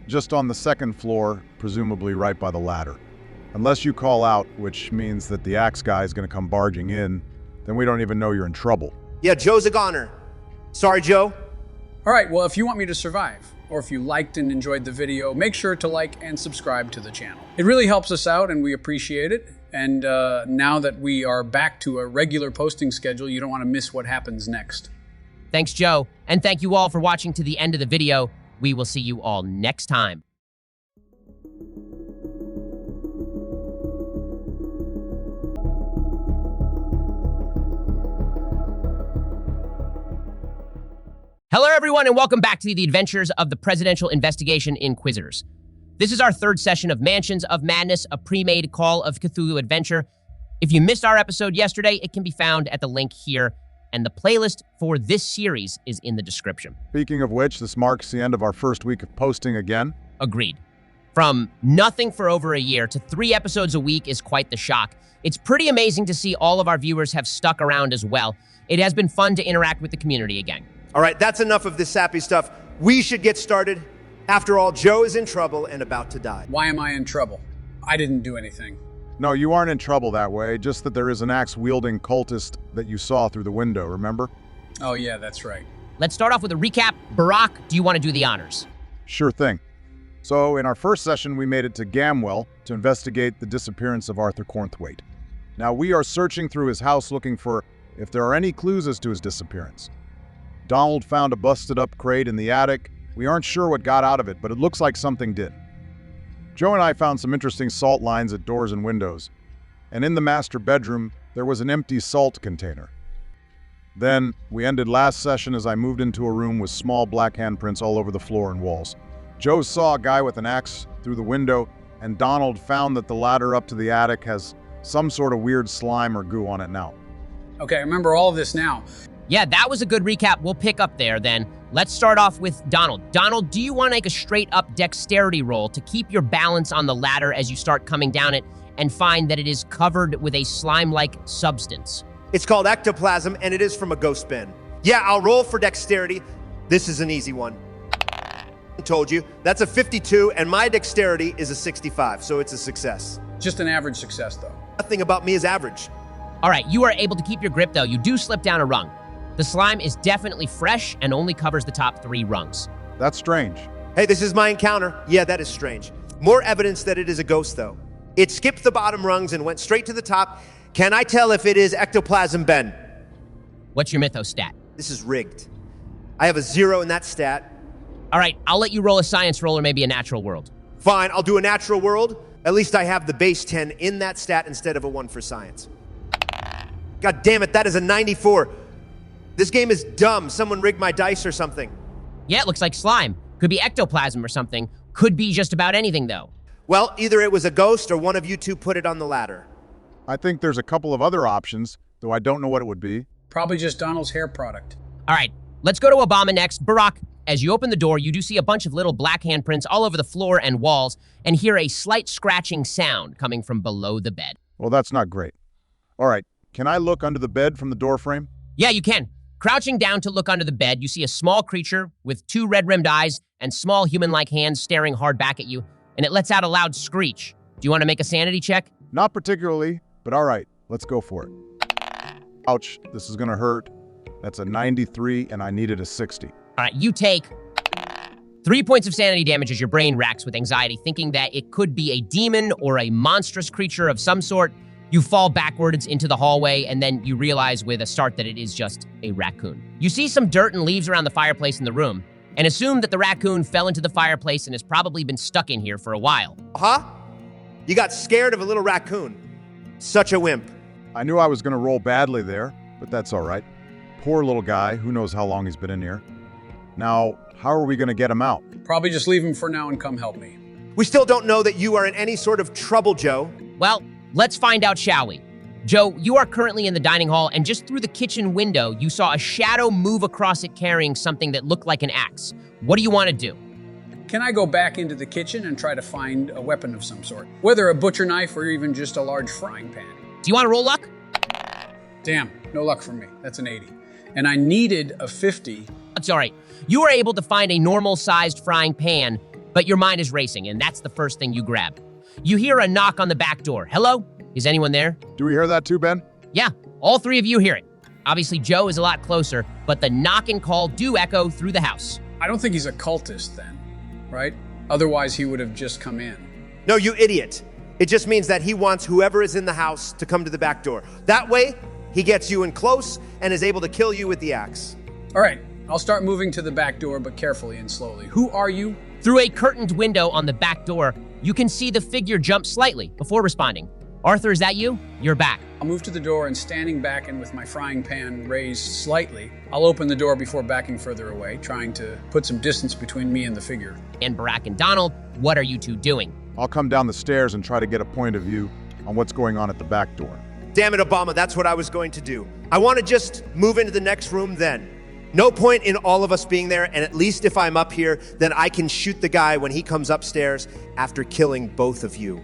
E: Just on the second floor, presumably right by the ladder. Unless you call out, which means that the axe guy is going to come barging in, then we don't even know you're in trouble.
D: Yeah, Joe's a goner. Sorry, Joe.
C: All right, well, if you want me to survive, or if you liked and enjoyed the video, make sure to like and subscribe to the channel. It really helps us out and we appreciate it. And now that we are back to a regular posting schedule, you don't want to miss what happens next.
B: Thanks, Joe, and thank you all for watching to the end of the video. We will see you all next time. Hello, everyone, and welcome back to the adventures of the Presidential Investigation Inquisitors. This is our third session of Mansions of Madness, a pre-made Call of Cthulhu adventure. If you missed our episode yesterday, it can be found at the link here, and the playlist for this series is in the description.
E: Speaking of which, this marks the end of our first week of posting again.
B: Agreed. From nothing for over a year to 3 episodes a week is quite the shock. It's pretty amazing to see all of our viewers have stuck around as well. It has been fun to interact with the community again.
D: All right, that's enough of this sappy stuff. We should get started. After all, Joe is in trouble and about to die.
C: Why am I in trouble? I didn't do anything.
E: No, you aren't in trouble that way, just that there is an axe-wielding cultist that you saw through the window, remember?
C: Oh yeah, that's right.
B: Let's start off with a recap. Barack, do you want to do the honors?
E: Sure thing. So, in our first session, we made it to Gamwell to investigate the disappearance of Arthur Cornthwaite. Now, we are searching through his house looking for if there are any clues as to his disappearance. Donald found a busted-up crate in the attic. We aren't sure what got out of it, but it looks like something did. Joe and I found some interesting salt lines at doors and windows, and in the master bedroom, there was an empty salt container. Then, we ended last session as I moved into a room with small black handprints all over the floor and walls. Joe saw a guy with an axe through the window, and Donald found that the ladder up to the attic has some sort of weird slime or goo on it now.
C: Okay, I remember all of this now.
B: Yeah, that was a good recap. We'll pick up there then. Let's start off with Donald. Donald, do you want to make a straight-up dexterity roll to keep your balance on the ladder as you start coming down it and find that it is covered with a slime-like substance?
D: It's called ectoplasm, and it is from a ghost bin. Yeah, I'll roll for dexterity. This is an easy one. I told you. That's a 52, and my dexterity is a 65, so it's a success.
C: Just an average success, though.
D: Nothing about me is average.
B: All right, you are able to keep your grip, though. You do slip down a rung. The slime is definitely fresh and only covers the top 3 rungs.
E: That's strange.
D: Hey, this is my encounter. Yeah, that is strange. More evidence that it is a ghost, though. It skipped the bottom rungs and went straight to the top. Can I tell if it is ectoplasm Ben?
B: What's your Mythos stat?
D: This is rigged. I have a 0 in that stat.
B: All right, I'll let you roll a science roll or maybe a natural world.
D: Fine, I'll do a natural world. At least I have the base 10 in that stat instead of a 1 for science. God damn it, that is a 94. This game is dumb. Someone rigged my dice or something.
B: Yeah, it looks like slime. Could be ectoplasm or something. Could be just about anything, though.
D: Well, either it was a ghost or one of you two put it on the ladder.
E: I think there's a couple of other options, though I don't know what it would be.
C: Probably just Donald's hair product.
B: All right, let's go to Obama next. Barack, as you open the door, you do see a bunch of little black handprints all over the floor and walls and hear a slight scratching sound coming from below the bed.
E: Well, that's not great. All right, can I look under the bed from the door frame?
B: Yeah, you can. Crouching down to look under the bed, you see a small creature with 2 red-rimmed eyes and small human-like hands staring hard back at you, and it lets out a loud screech. Do you want to make a sanity check?
E: Not particularly, but all right, let's go for it. Ouch, this is gonna hurt. That's a 93, and I needed a 60.
B: All right, you take 3 points of sanity damage as your brain racks with anxiety, thinking that it could be a demon or a monstrous creature of some sort. You fall backwards into the hallway, and then you realize with a start that it is just a raccoon. You see some dirt and leaves around the fireplace in the room, and assume that the raccoon fell into the fireplace and has probably been stuck in here for a while.
D: Huh? You got scared of a little raccoon. Such a wimp.
E: I knew I was gonna roll badly there, but that's all right. Poor little guy, who knows how long he's been in here. Now, how are we gonna get him out?
C: Probably just leave him for now and come help me.
D: We still don't know that you are in any sort of trouble, Joe.
B: Well, let's find out, shall we? Joe, you are currently in the dining hall, and just through the kitchen window, you saw a shadow move across it carrying something that looked like an axe. What do you want to do?
C: Can I go back into the kitchen and try to find a weapon of some sort? Whether a butcher knife or even just a large frying pan.
B: Do you want to roll luck?
C: Damn, no luck for me. That's an 80. And I needed a 50.
B: That's all right. You are able to find a normal-sized frying pan, but your mind is racing, and that's the first thing you grab. You hear a knock on the back door. Hello? Is anyone there?
E: Do we hear that too, Ben?
B: Yeah, all 3 of you hear it. Obviously, Joe is a lot closer, but the knock and call do echo through the house.
C: I don't think he's a cultist then, right? Otherwise, he would have just come in.
D: No, you idiot. It just means that he wants whoever is in the house to come to the back door. That way, he gets you in close and is able to kill you with the axe.
C: All right, I'll start moving to the back door, but carefully and slowly. Who are you?
B: Through a curtained window on the back door, you can see the figure jump slightly before responding. Arthur, is that you? You're back.
C: I'll move to the door and standing back and with my frying pan raised slightly, I'll open the door before backing further away, trying to put some distance between me and the figure.
B: And Barack and Donald, what are you two doing?
E: I'll come down the stairs and try to get a point of view on what's going on at the back door.
D: Damn it, Obama, that's what I was going to do. I want to just move into the next room then. No point in all of us being there, and at least if I'm up here, then I can shoot the guy when he comes upstairs after killing both of you.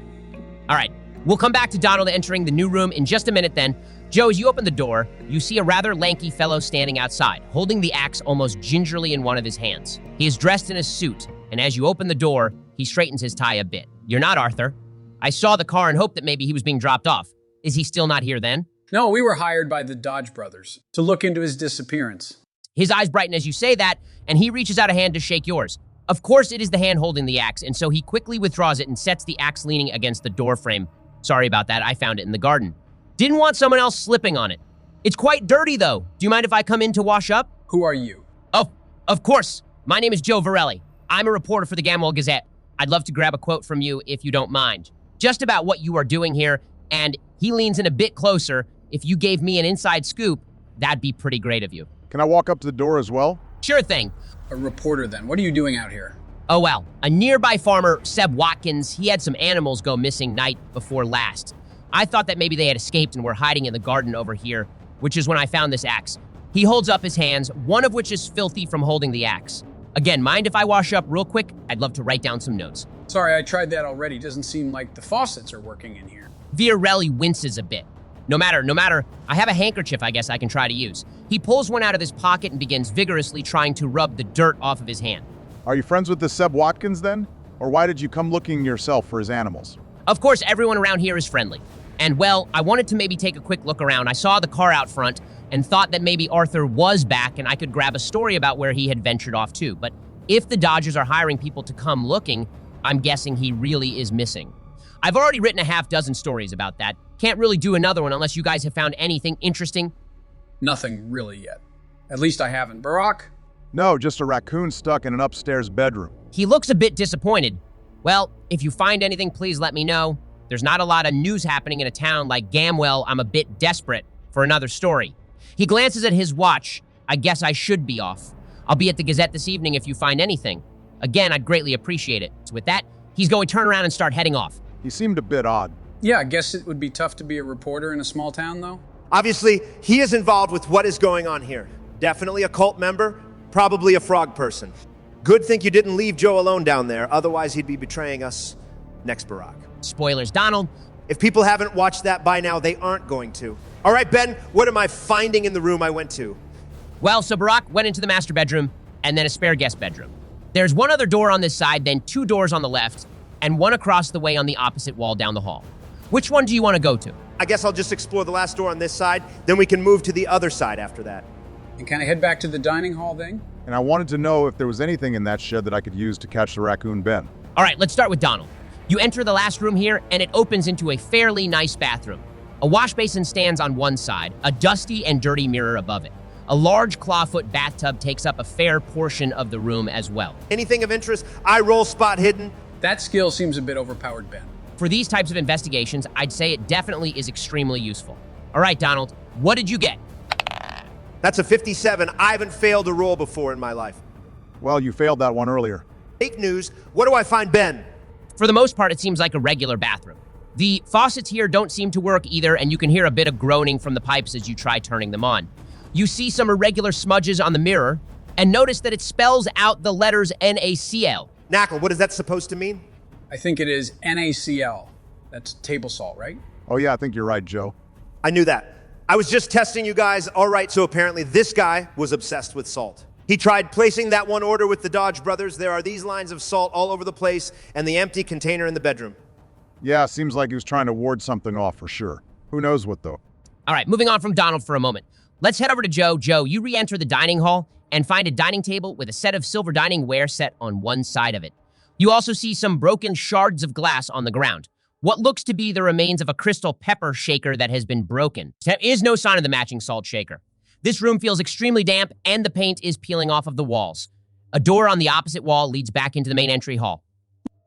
B: All right, we'll come back to Donald entering the new room in just a minute then. Joe, as you open the door, you see a rather lanky fellow standing outside, holding the axe almost gingerly in one of his hands. He is dressed in a suit, and as you open the door, he straightens his tie a bit. You're not Arthur. I saw the car and hoped that maybe he was being dropped off. Is he still not here then?
C: No, we were hired by the Dodge brothers to look into his disappearance.
B: His eyes brighten as you say that, and he reaches out a hand to shake yours. Of course, it is the hand holding the axe, and so he quickly withdraws it and sets the axe leaning against the door frame. Sorry about that, I found it in the garden. Didn't want someone else slipping on it. It's quite dirty, though. Do you mind if I come in to wash up?
C: Who are you?
B: Oh, of course. My name is Joe Varelli. I'm a reporter for the Gamwell Gazette. I'd love to grab a quote from you if you don't mind. Just about what you are doing here, and he leans in a bit closer. If you gave me an inside scoop, that'd be pretty great of you.
E: Can I walk up to the door as well?
B: Sure thing.
C: A reporter then. What are you doing out here?
B: Oh well, a nearby farmer, Seb Watkins, he had some animals go missing night before last. I thought that maybe they had escaped and were hiding in the garden over here, which is when I found this axe. He holds up his hands, one of which is filthy from holding the axe. Again, mind if I wash up real quick? I'd love to write down some notes.
C: Sorry, I tried that already. Doesn't seem like the faucets are working in here.
B: Varelli winces a bit. No matter, I have a handkerchief I guess I can try to use. He pulls one out of his pocket and begins vigorously trying to rub the dirt off of his hand.
E: Are you friends with this Seb Watkins then? Or why did you come looking yourself for his animals?
B: Of course, everyone around here is friendly. And well, I wanted to maybe take a quick look around. I saw the car out front and thought that maybe Arthur was back and I could grab a story about where he had ventured off to. But if the Dodgers are hiring people to come looking, I'm guessing he really is missing. I've already written a half dozen stories about that. Can't really do another one unless you guys have found anything interesting.
C: Nothing really yet. At least I haven't. Barack?
E: No, just a raccoon stuck in an upstairs bedroom.
B: He looks a bit disappointed. Well, if you find anything, please let me know. There's not a lot of news happening in a town like Gamwell. I'm a bit desperate for another story. He glances at his watch. I guess I should be off. I'll be at the Gazette this evening if you find anything. Again, I'd greatly appreciate it. So with that, he's going to turn around and start heading off.
E: He seemed a bit odd.
C: Yeah, I guess it would be tough to be a reporter in a small town, though.
D: Obviously, he is involved with what is going on here. Definitely a cult member, probably a frog person. Good thing you didn't leave Joe alone down there, otherwise he'd be betraying us. Next, Barack.
B: Spoilers, Donald.
D: If people haven't watched that by now, they aren't going to. All right, Ben, what am I finding in the room I went to?
B: Well, so Barack went into the master bedroom and then a spare guest bedroom. There's one other door on this side, then two doors on the left, and one across the way on the opposite wall down the hall. Which one do you want to go to?
D: I guess I'll just explore the last door on this side, then we can move to the other side after that.
C: And can I head back to the dining hall then?
E: And I wanted to know if there was anything in that shed that I could use to catch the raccoon Ben.
B: All right, let's start with Donald. You enter the last room here, and it opens into a fairly nice bathroom. A wash basin stands on one side, a dusty and dirty mirror above it. A large clawfoot bathtub takes up a fair portion of the room as well.
D: Anything of interest? Eye roll spot hidden?
C: That skill seems a bit overpowered, Ben.
B: For these types of investigations, I'd say it definitely is extremely useful. All right, Donald, what did you get?
D: That's a 57. I haven't failed a roll before in my life.
E: Well, you failed that one earlier.
D: Fake news. What do I find, Ben?
B: For the most part, it seems like a regular bathroom. The faucets here don't seem to work either, and you can hear a bit of groaning from the pipes as you try turning them on. You see some irregular smudges on the mirror, and notice that it spells out the letters NaCl.
D: Knackle, what is that supposed to mean?
C: I think it is NaCl. That's table salt, right?
E: Oh yeah, I think you're right, Joe.
D: I knew that. I was just testing you guys. All right, so apparently this guy was obsessed with salt. He tried placing that one order with the Dodge brothers. There are these lines of salt all over the place and the empty container in the bedroom.
E: Yeah, seems like he was trying to ward something off for sure. Who knows what though?
B: All right, moving on from Donald for a moment. Let's head over to Joe. Joe, you re-enter the dining hall and find a dining table with a set of silver dining ware set on one side of it. You also see some broken shards of glass on the ground. What looks to be the remains of a crystal pepper shaker that has been broken. There is no sign of the matching salt shaker. This room feels extremely damp and the paint is peeling off of the walls. A door on the opposite wall leads back into the main entry hall.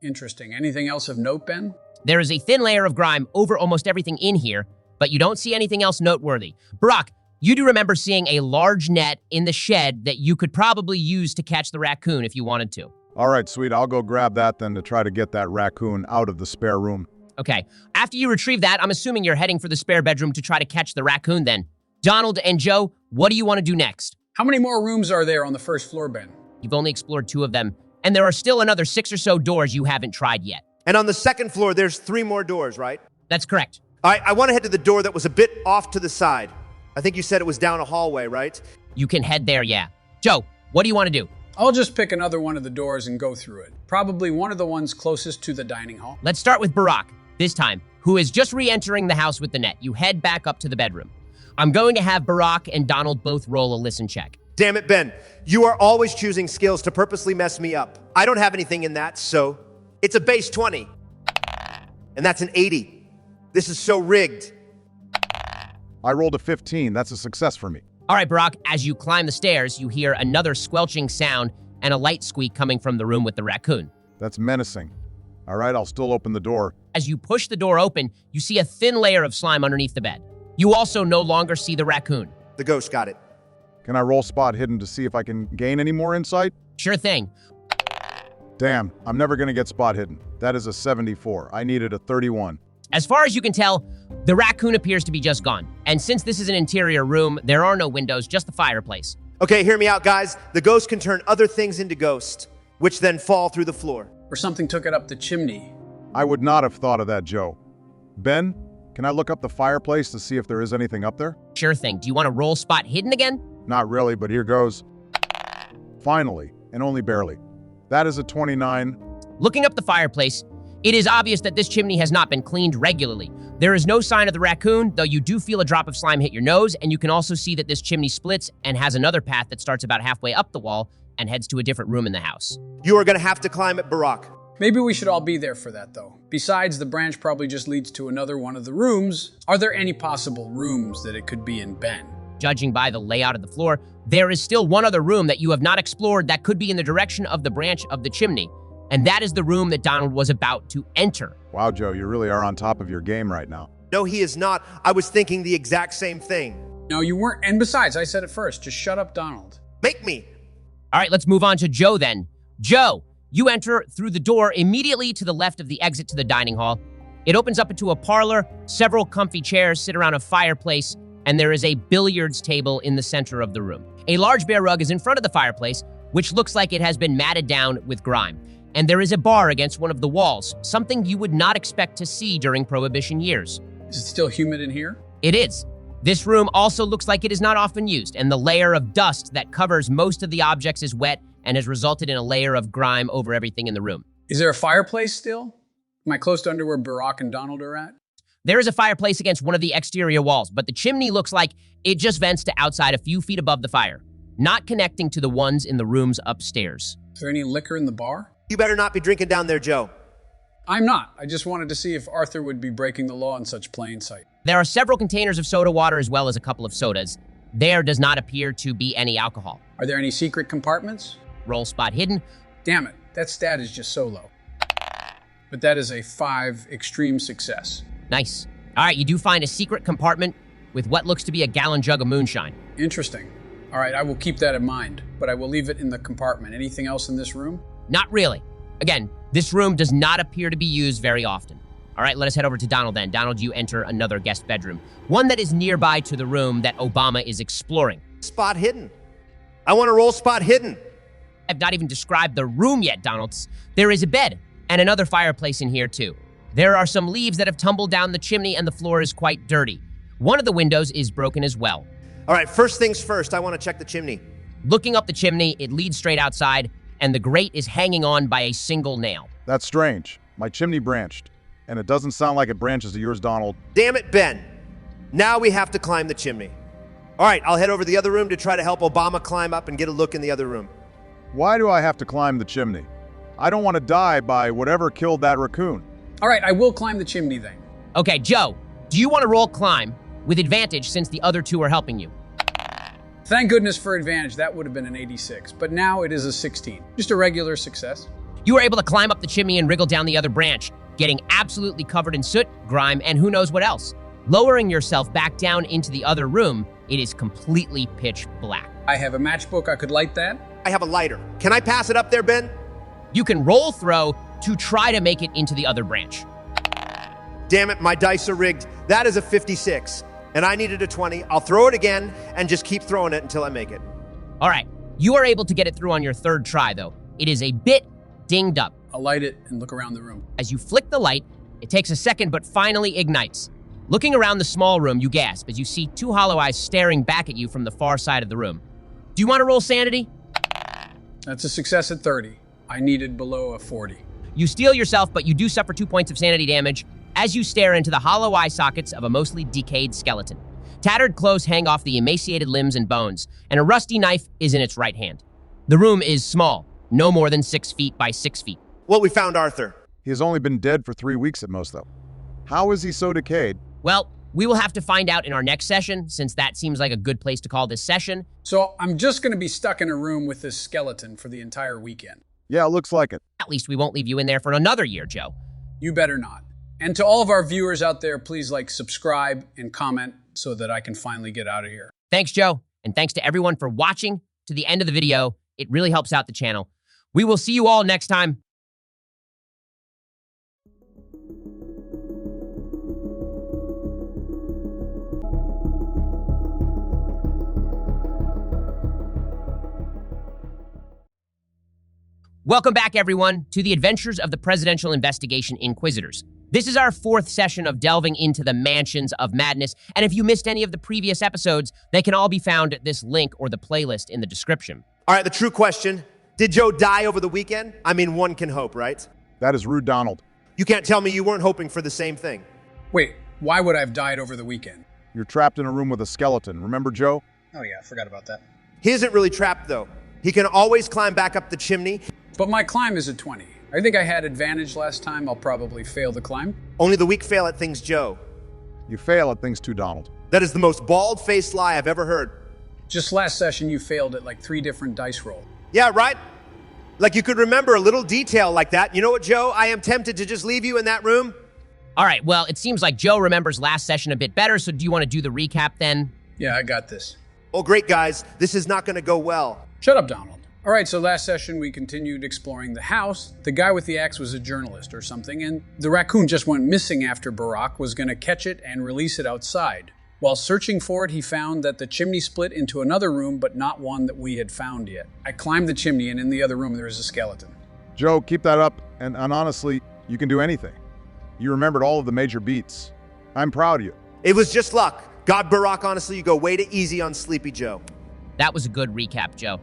C: Interesting. Anything else of note, Ben?
B: There is a thin layer of grime over almost everything in here, but you don't see anything else noteworthy. Barack, you do remember seeing a large net in the shed that you could probably use to catch the raccoon if you wanted to.
E: All right, sweet. I'll go grab that then to try to get that raccoon out of the spare room.
B: Okay, after you retrieve that, I'm assuming you're heading for the spare bedroom to try to catch the raccoon then. Donald and Joe, what do you want to do next?
C: How many more rooms are there on the first floor, Ben?
B: You've only explored 2 of them, and there are still another 6 or so doors you haven't tried yet.
D: And on the second floor, there's 3 more doors, right?
B: That's correct.
D: All right, I want to head to the door that was a bit off to the side. I think you said it was down a hallway, right?
B: You can head there, yeah. Joe, what do you want to do?
C: I'll just pick another one of the doors and go through it. Probably one of the ones closest to the dining hall.
B: Let's start with Barack, this time, who is just re-entering the house with the net. You head back up to the bedroom. I'm going to have Barack and Donald both roll a listen check.
D: Damn it, Ben. You are always choosing skills to purposely mess me up. I don't have anything in that, so it's a base 20. And that's an 80. This is so rigged.
E: I rolled a 15. That's a success for me.
B: All right, Barack, as you climb the stairs, you hear another squelching sound and a light squeak coming from the room with the raccoon.
E: That's menacing. All right, I'll still open the door.
B: As you push the door open, you see a thin layer of slime underneath the bed. You also no longer see the raccoon.
D: The ghost got it.
E: Can I roll spot hidden to see if I can gain any more insight?
B: Sure thing.
E: Damn, I'm never gonna get spot hidden. That is a 74. I needed a 31.
B: As far as you can tell, the raccoon appears to be just gone. And since this is an interior room, there are no windows, just the fireplace.
D: Okay, hear me out, guys. The ghost can turn other things into ghosts, which then fall through the floor.
C: Or something took it up the chimney.
E: I would not have thought of that, Joe. Ben, can I look up the fireplace to see if there is anything up there?
B: Sure thing. Do you want to roll spot hidden again?
E: Not really, but here goes. Finally, and only barely. That is a 29.
B: Looking up the fireplace, it is obvious that this chimney has not been cleaned regularly. There is no sign of the raccoon, though you do feel a drop of slime hit your nose, and you can also see that this chimney splits and has another path that starts about halfway up the wall and heads to a different room in the house.
D: You are going to have to climb it, Barack.
C: Maybe we should all be there for that, though. Besides, the branch probably just leads to another one of the rooms. Are there any possible rooms that it could be in, Ben?
B: Judging by the layout of the floor, there is still one other room that you have not explored that could be in the direction of the branch of the chimney. And that is the room that Donald was about to enter.
E: Wow, Joe, you really are on top of your game right now.
D: No, he is not. I was thinking the exact same thing.
C: No, you weren't. And besides, I said it first. Just shut up, Donald.
D: Make me.
B: All right, let's move on to Joe then. Joe, you enter through the door immediately to the left of the exit to the dining hall. It opens up into a parlor, several comfy chairs sit around a fireplace, and there is a billiards table in the center of the room. A large bear rug is in front of the fireplace, which looks like it has been matted down with grime. And there is a bar against one of the walls, something you would not expect to see during Prohibition years.
C: Is it still humid in here?
B: It is. This room also looks like it is not often used, and the layer of dust that covers most of the objects is wet and has resulted in a layer of grime over everything in the room.
C: Is there a fireplace still? Am I close to under where Barack and Donald are at?
B: There is a fireplace against one of the exterior walls, but the chimney looks like it just vents to outside a few feet above the fire, not connecting to the ones in the rooms upstairs.
C: Is there any liquor in the bar?
D: You better not be drinking down there, Joe.
C: I'm not. I just wanted to see if Arthur would be breaking the law in such plain sight.
B: There are several containers of soda water as well as a couple of sodas. There does not appear to be any alcohol.
C: Are there any secret compartments?
B: Roll spot hidden.
C: Damn it, that stat is just so low. But that is a 5 extreme success.
B: Nice. All right, you do find a secret compartment with what looks to be a gallon jug of moonshine.
C: Interesting. All right, I will keep that in mind, but I will leave it in the compartment. Anything else in this room?
B: Not really. Again, this room does not appear to be used very often. All right, let us head over to Donald then. Donald, you enter another guest bedroom, one that is nearby to the room that Obama is exploring.
D: Spot hidden. I want to roll spot hidden.
B: I've not even described the room yet, Donald. There is a bed and another fireplace in here too. There are some leaves that have tumbled down the chimney and the floor is quite dirty. One of the windows is broken as well.
D: All right, first things first, I want to check the chimney.
B: Looking up the chimney, it leads straight outside, and the grate is hanging on by a single nail.
E: That's strange. My chimney branched. And it doesn't sound like it branches to yours, Donald.
D: Damn it, Ben. Now we have to climb the chimney. All right, I'll head over to the other room to try to help Obama climb up and get a look in the other room.
E: Why do I have to climb the chimney? I don't want to die by whatever killed that raccoon.
C: All right, I will climb the chimney then.
B: Okay, Joe, do you want to roll climb with advantage since the other two are helping you?
C: Thank goodness for advantage. That would have been an 86, but now it is a 16. Just a regular success.
B: You are able to climb up the chimney and wriggle down the other branch. getting absolutely covered in soot, grime, and who knows what else. Lowering yourself back down into the other room, it is completely pitch black.
C: I have a matchbook. I could light that.
D: I have a lighter. Can I pass it up there, Ben?
B: You can roll throw to try to make it into the other branch.
D: Damn it, my dice are rigged. That is a 56, and I needed a 20. I'll throw it again and just keep throwing it until I make it.
B: All right, you are able to get it through on your third try, though. It is a bit dinged up.
C: I'll light it and look around the room.
B: As you flick the light, it takes a second but finally ignites. Looking around the small room, you gasp as you see two hollow eyes staring back at you from the far side of the room. Do you want to roll sanity?
C: That's a success at 30. I needed below a 40.
B: You steel yourself, but you do suffer 2 points of sanity damage as you stare into the hollow eye sockets of a mostly decayed skeleton. Tattered clothes hang off the emaciated limbs and bones, and a rusty knife is in its right hand. The room is small, no more than 6 feet by 6 feet.
D: Well, we found Arthur.
E: He has only been dead for 3 weeks at most, though. How is he so decayed?
B: Well, we will have to find out in our next session, since that seems like a good place to call this session.
C: So I'm just going to be stuck in a room with this skeleton for the entire weekend.
E: Yeah, it looks like it.
B: At least we won't leave you in there for another year, Joe.
C: You better not. And to all of our viewers out there, please subscribe and comment so that I can finally get out of here.
B: Thanks, Joe. And thanks to everyone for watching to the end of the video. It really helps out the channel. We will see you all next time. Welcome back, everyone, to the adventures of the Presidential Investigation Inquisitors. This is our 4th session of delving into the mansions of madness, and if you missed any of the previous episodes, they can all be found at this link or the playlist in the description.
D: All right, the true question. Did Joe die over the weekend? I mean, one can hope, right?
E: That is rude, Donald.
D: You can't tell me you weren't hoping for the same thing.
C: Wait, why would I have died over the weekend?
E: You're trapped in a room with a skeleton. Remember, Joe?
C: Oh yeah, I forgot about that.
D: He isn't really trapped, though. He can always climb back up the chimney.
C: But my climb is a 20. I think I had advantage last time. I'll probably fail the climb.
D: Only the weak fail at things, Joe.
E: You fail at things too, Donald.
D: That is the most bald-faced lie I've ever heard.
C: Just last session, you failed at 3 different dice rolls.
D: Yeah, right? Like you could remember a little detail like that. You know what, Joe? I am tempted to just leave you in that room.
B: All right, well, it seems like Joe remembers last session a bit better, so do you want to do the recap then?
C: Yeah, I got this.
D: Oh, great, guys. This is not going to go well.
C: Shut up, Donald. All right, so last session we continued exploring the house. The guy with the axe was a journalist or something, and the raccoon just went missing after Barack was going to catch it and release it outside. While searching for it, he found that the chimney split into another room, but not one that we had found yet. I climbed the chimney, and in the other room there is a skeleton.
E: Joe, keep that up, and honestly, you can do anything. You remembered all of the major beats. I'm proud of you.
D: It was just luck. God, Barack, honestly, you go way too easy on Sleepy Joe.
B: That was a good recap, Joe.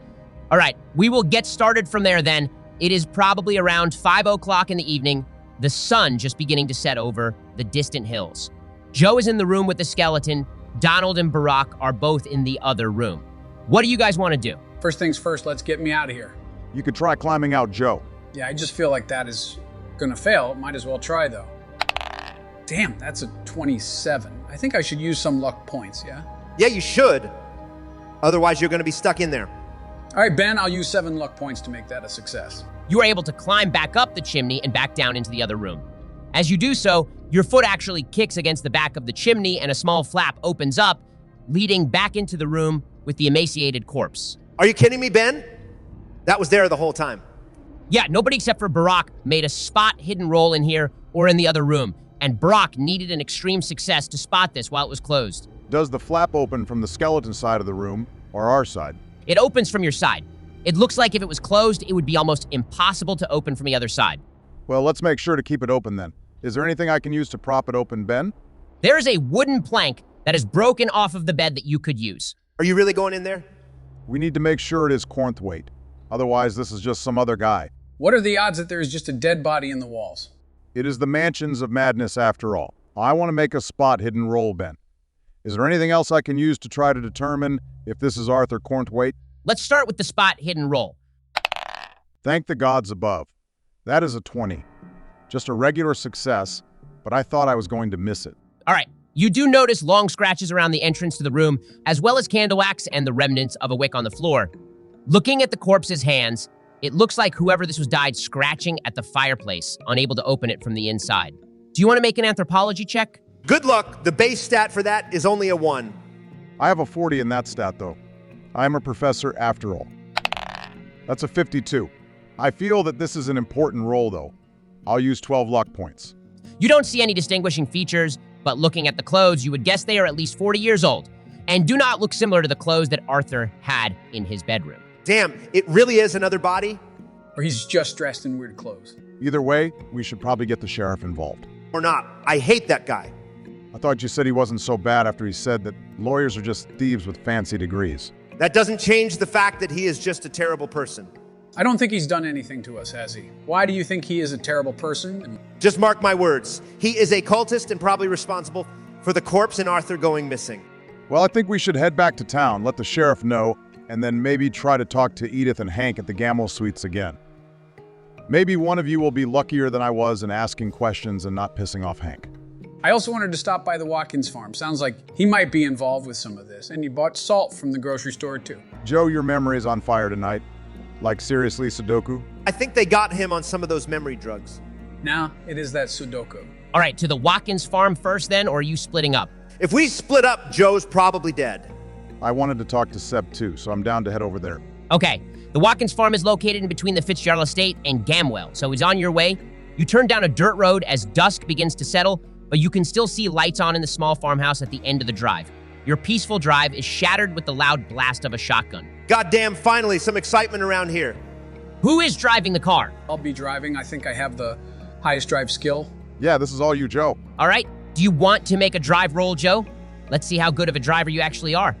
B: All right, we will get started from there then. It is probably around 5 o'clock in the evening, the sun just beginning to set over the distant hills. Joe is in the room with the skeleton. Donald and Barack are both in the other room. What do you guys want to do?
C: First things first, let's get me out of here.
E: You could try climbing out Joe.
C: Yeah, I just feel like that is gonna fail. Might as well try, though. Damn, that's a 27. I think I should use some luck points, yeah?
D: Yeah, you should. Otherwise, you're going to be stuck in there.
C: All right, Ben, I'll use 7 luck points to make that a success.
B: You are able to climb back up the chimney and back down into the other room. As you do so, your foot actually kicks against the back of the chimney and a small flap opens up, leading back into the room with the emaciated corpse.
D: Are you kidding me, Ben? That was there the whole time.
B: Yeah, nobody except for Barack made a spot hidden roll in here or in the other room, and Barack needed an extreme success to spot this while it was closed.
E: Does the flap open from the skeleton side of the room or our side?
B: It opens from your side. It looks like if it was closed, it would be almost impossible to open from the other side.
E: Well, let's make sure to keep it open then. Is there anything I can use to prop it open, Ben?
B: There is a wooden plank that is broken off of the bed that you could use.
D: Are you really going in there?
E: We need to make sure it is Cornthwaite. Otherwise, this is just some other guy.
C: What are the odds that there is just a dead body in the walls?
E: It is the mansions of madness after all. I want to make a spot hidden roll, Ben. Is there anything else I can use to try to determine if this is Arthur Cornthwaite?
B: Let's start with the spot hidden roll.
E: Thank the gods above. That is a 20. Just a regular success, but I thought I was going to miss it.
B: All right, you do notice long scratches around the entrance to the room, as well as candle wax and the remnants of a wick on the floor. Looking at the corpse's hands, It looks like whoever this was died scratching at the fireplace, unable to open it from the inside. Do you want to make an anthropology check?
D: Good luck. The base stat for that is only a 1.
E: I have a 40 in that stat, though. I am a professor after all. That's a 52. I feel that this is an important roll, though. I'll use 12 luck points.
B: You don't see any distinguishing features, but looking at the clothes, you would guess they are at least 40 years old, and do not look similar to the clothes that Arthur had in his bedroom.
D: Damn, it really is another body?
C: Or he's just dressed in weird clothes.
E: Either way, we should probably get the sheriff involved.
D: Or not. I hate that guy.
E: I thought you said he wasn't so bad after he said that lawyers are just thieves with fancy degrees.
D: That doesn't change the fact that he is just a terrible person.
C: I don't think he's done anything to us, has he? Why do you think he is a terrible person?
D: Just mark my words. He is a cultist and probably responsible for the corpse and Arthur going missing.
E: Well, I think we should head back to town, let the sheriff know, and then maybe try to talk to Edith and Hank at the Gamwell Suites again. Maybe one of you will be luckier than I was in asking questions and not pissing off Hank.
C: I also wanted to stop by the Watkins farm. Sounds like he might be involved with some of this. And he bought salt from the grocery store, too.
E: Joe, your memory is on fire tonight. Like, seriously, Sudoku?
D: I think they got him on some of those memory drugs.
C: Now, it is that Sudoku.
B: All right, to the Watkins farm first then, or are you splitting up?
D: If we split up, Joe's probably dead.
E: I wanted to talk to Seb too, so I'm down to head over there.
B: Okay, the Watkins farm is located in between the Fitzgerald Estate and Gamwell, so he's on your way. You turn down a dirt road as dusk begins to settle, but you can still see lights on in the small farmhouse at the end of the drive. Your peaceful drive is shattered with the loud blast of a shotgun.
D: Goddamn, finally, some excitement around here.
B: Who is driving the car?
C: I'll be driving. I think I have the highest drive skill.
E: Yeah, this is all you, Joe.
B: All right, do you want to make a drive roll, Joe? Let's see how good of a driver you actually are.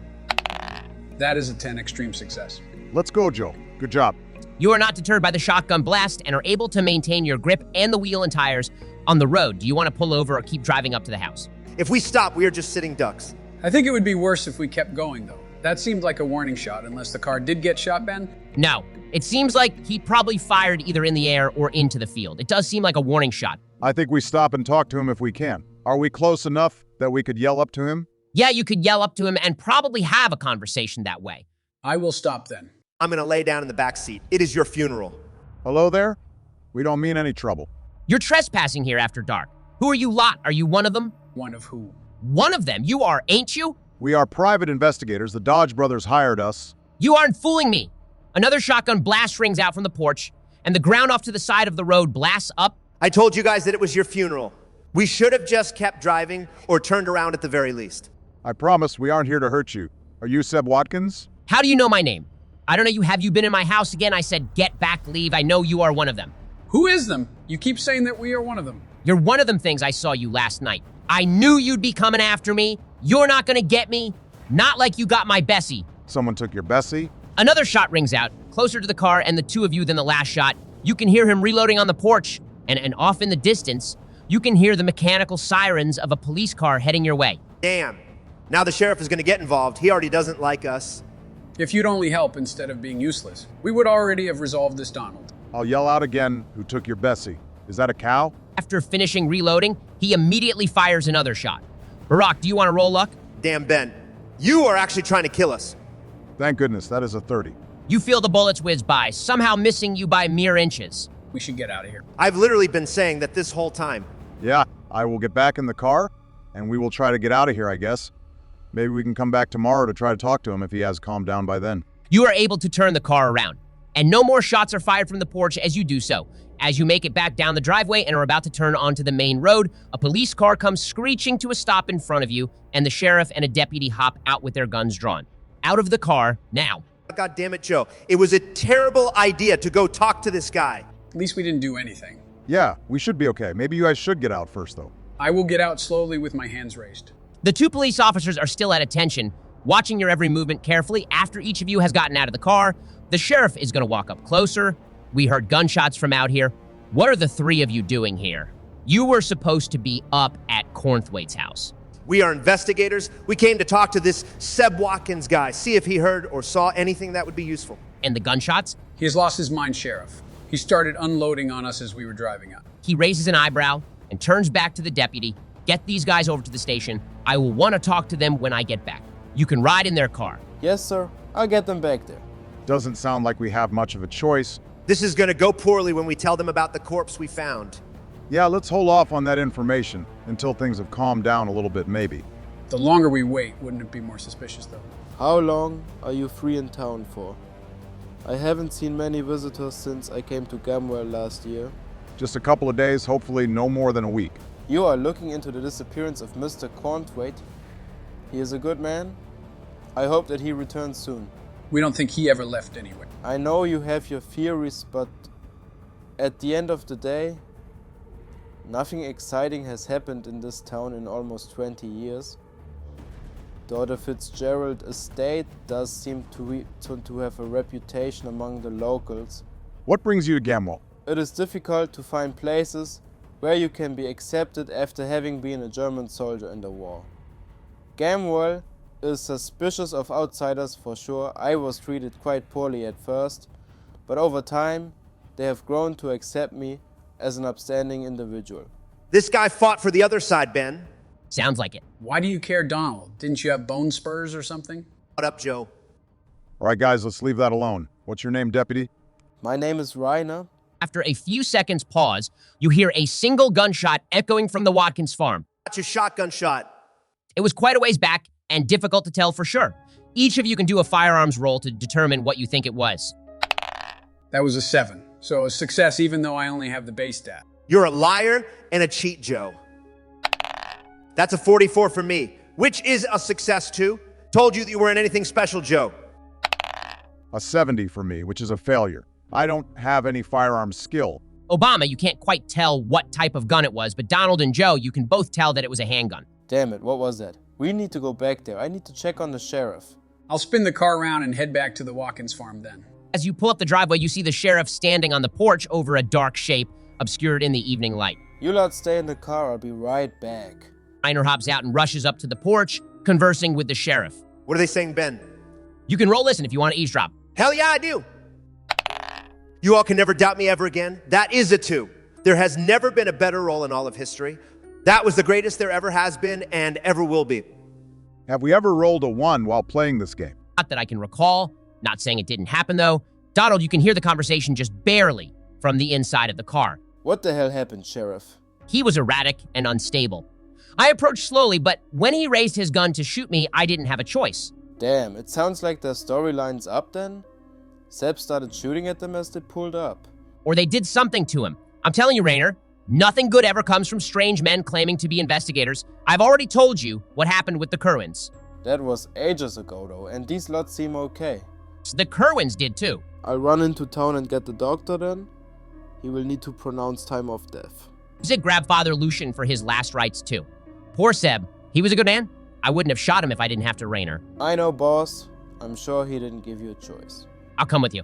C: That is a 10 extreme success.
E: Let's go, Joe. Good job.
B: You are not deterred by the shotgun blast and are able to maintain your grip and the wheel and tires on the road. Do you want to pull over or keep driving up to the house?
D: If we stop, we are just sitting ducks.
C: I think it would be worse if we kept going, though. That seemed like a warning shot, unless the car did get shot, Ben.
B: No, it seems like he probably fired either in the air or into the field. It does seem like a warning shot.
E: I think we stop and talk to him if we can. Are we close enough that we could yell up to him?
B: Yeah, you could yell up to him and probably have a conversation that way.
C: I will stop then.
D: I'm gonna lay down in the back seat. It is your funeral.
E: Hello there? We don't mean any trouble.
B: You're trespassing here after dark. Who are you lot? Are you one of them?
C: One of who?
B: One of them? You are, ain't you?
E: We are private investigators. The Dodge brothers hired us.
B: You aren't fooling me. Another shotgun blast rings out from the porch, and the ground off to the side of the road blasts up.
D: I told you guys that it was your funeral. We should have just kept driving or turned around at the very least.
E: I promise we aren't here to hurt you. Are you Seb Watkins?
B: How do you know my name? I don't know you. Have you been in my house again? I said, get back, leave. I know you are one of them.
C: Who is them? You keep saying that we are one of them.
B: You're one of them things I saw you last night. I knew you'd be coming after me. You're not gonna get me. Not like you got my Bessie.
E: Someone took your Bessie?
B: Another shot rings out, closer to the car and the two of you than the last shot. You can hear him reloading on the porch, and off in the distance, you can hear the mechanical sirens of a police car heading your way.
D: Damn. Now the sheriff is gonna get involved. He already doesn't like us.
C: If you'd only help instead of being useless, we would already have resolved this, Donald.
E: I'll yell out again, who took your Bessie? Is that a cow?
B: After finishing reloading, he immediately fires another shot. Barack, do you want to roll luck?
D: Damn, Ben. You are actually trying to kill us.
E: Thank goodness, that is a 30.
B: You feel the bullets whiz by, somehow missing you by mere inches.
C: We should get out of here.
D: I've literally been saying that this whole time.
E: Yeah, I will get back in the car, and we will try to get out of here, I guess. Maybe we can come back tomorrow to try to talk to him if he has calmed down by then.
B: You are able to turn the car around, and no more shots are fired from the porch as you do so. As you make it back down the driveway and are about to turn onto the main road, a police car comes screeching to a stop in front of you, and the sheriff and a deputy hop out with their guns drawn. Out of the car, now.
D: God damn it, Joe. It was a terrible idea to go talk to this guy.
C: At least we didn't do anything.
E: Yeah, we should be okay. Maybe you guys should get out first, though.
C: I will get out slowly with my hands raised.
B: The two police officers are still at attention, watching your every movement carefully. After each of you has gotten out of the car, the sheriff is going to walk up closer. We heard gunshots from out here. What are the three of you doing here? You were supposed to be up at Cornthwaite's house.
D: We are investigators. We came to talk to this Seb Watkins guy, see if he heard or saw anything that would be useful.
B: And the gunshots?
C: He has lost his mind, Sheriff. He started unloading on us as we were driving out.
B: He raises an eyebrow and turns back to the deputy. Get these guys over to the station. I will want to talk to them when I get back. You can ride in their car.
F: Yes, sir. I'll get them back there.
E: Doesn't sound like we have much of a choice,
D: This is gonna go poorly when we tell them about the corpse we found.
E: Yeah, let's hold off on that information until things have calmed down a little bit, maybe.
C: The longer we wait, wouldn't it be more suspicious, though?
F: How long are you free in town for? I haven't seen many visitors since I came to Gamwell last year.
E: Just a couple of days, hopefully no more than a week.
F: You are looking into the disappearance of Mr. Cornthwaite. He is a good man. I hope that he returns soon.
C: We don't think he ever left anyway.
F: I know you have your theories, but at the end of the day, nothing exciting has happened in this town in almost 20 years. Though the Fitzgerald Estate does seem to have a reputation among the locals.
E: What brings you to Gamwell?
F: It is difficult to find places where you can be accepted after having been a German soldier in the war. Gamwell is suspicious of outsiders for sure. I was treated quite poorly at first, but over time they have grown to accept me as an upstanding individual.
D: This guy fought for the other side, Ben.
B: Sounds like it.
C: Why do you care, Donald? Didn't you have bone spurs or something?
D: What up, Joe?
E: All right, guys, let's leave that alone. What's your name, Deputy?
F: My name is Reiner.
B: After a few seconds pause, you hear a single gunshot echoing from the Watkins farm.
D: Got your shotgun shot.
B: It was quite a ways back and difficult to tell for sure. Each of you can do a firearms roll to determine what you think it was.
C: That was a 7. So a success even though I only have the base stat.
D: You're a liar and a cheat, Joe. That's a 44 for me, which is a success too. Told you that you weren't anything special, Joe.
E: A 70 for me, which is a failure. I don't have any firearms skill.
B: Obama, you can't quite tell what type of gun it was, but Donald and Joe, you can both tell that it was a handgun.
F: Damn it, what was that? We need to go back there. I need to check on the sheriff.
C: I'll spin the car around and head back to the Watkins farm then.
B: As you pull up the driveway, you see the sheriff standing on the porch over a dark shape, obscured in the evening light.
F: You lot stay in the car, I'll be right back.
B: Reiner hops out and rushes up to the porch, conversing with the sheriff.
D: What are they saying, Ben?
B: You can roll listen if you want to eavesdrop.
D: Hell yeah, I do. You all can never doubt me ever again. That is a 2. There has never been a better roll in all of history. That was the greatest there ever has been and ever will be.
E: Have we ever rolled a 1 while playing this game?
B: Not that I can recall. Not saying it didn't happen, though. Donald, you can hear the conversation just barely from the inside of the car.
F: What the hell happened, Sheriff?
B: He was erratic and unstable. I approached slowly, but when he raised his gun to shoot me, I didn't have a choice.
F: Damn, it sounds like their storyline's up then? Seb started shooting at them as they pulled up.
B: Or they did something to him. I'm telling you, Rainer, nothing good ever comes from strange men claiming to be investigators. I've already told you what happened with the Kerwins.
F: That was ages ago though, and these lots seem okay.
B: The Kerwins did too.
F: I'll run into town and get the doctor then. He will need to pronounce time of death.
B: Zig grabbed Father Lucian for his last rites too. Poor Seb. He was a good man. I wouldn't have shot him if I didn't have to, Rainer.
F: I know, boss. I'm sure he didn't give you a choice.
B: I'll come with you.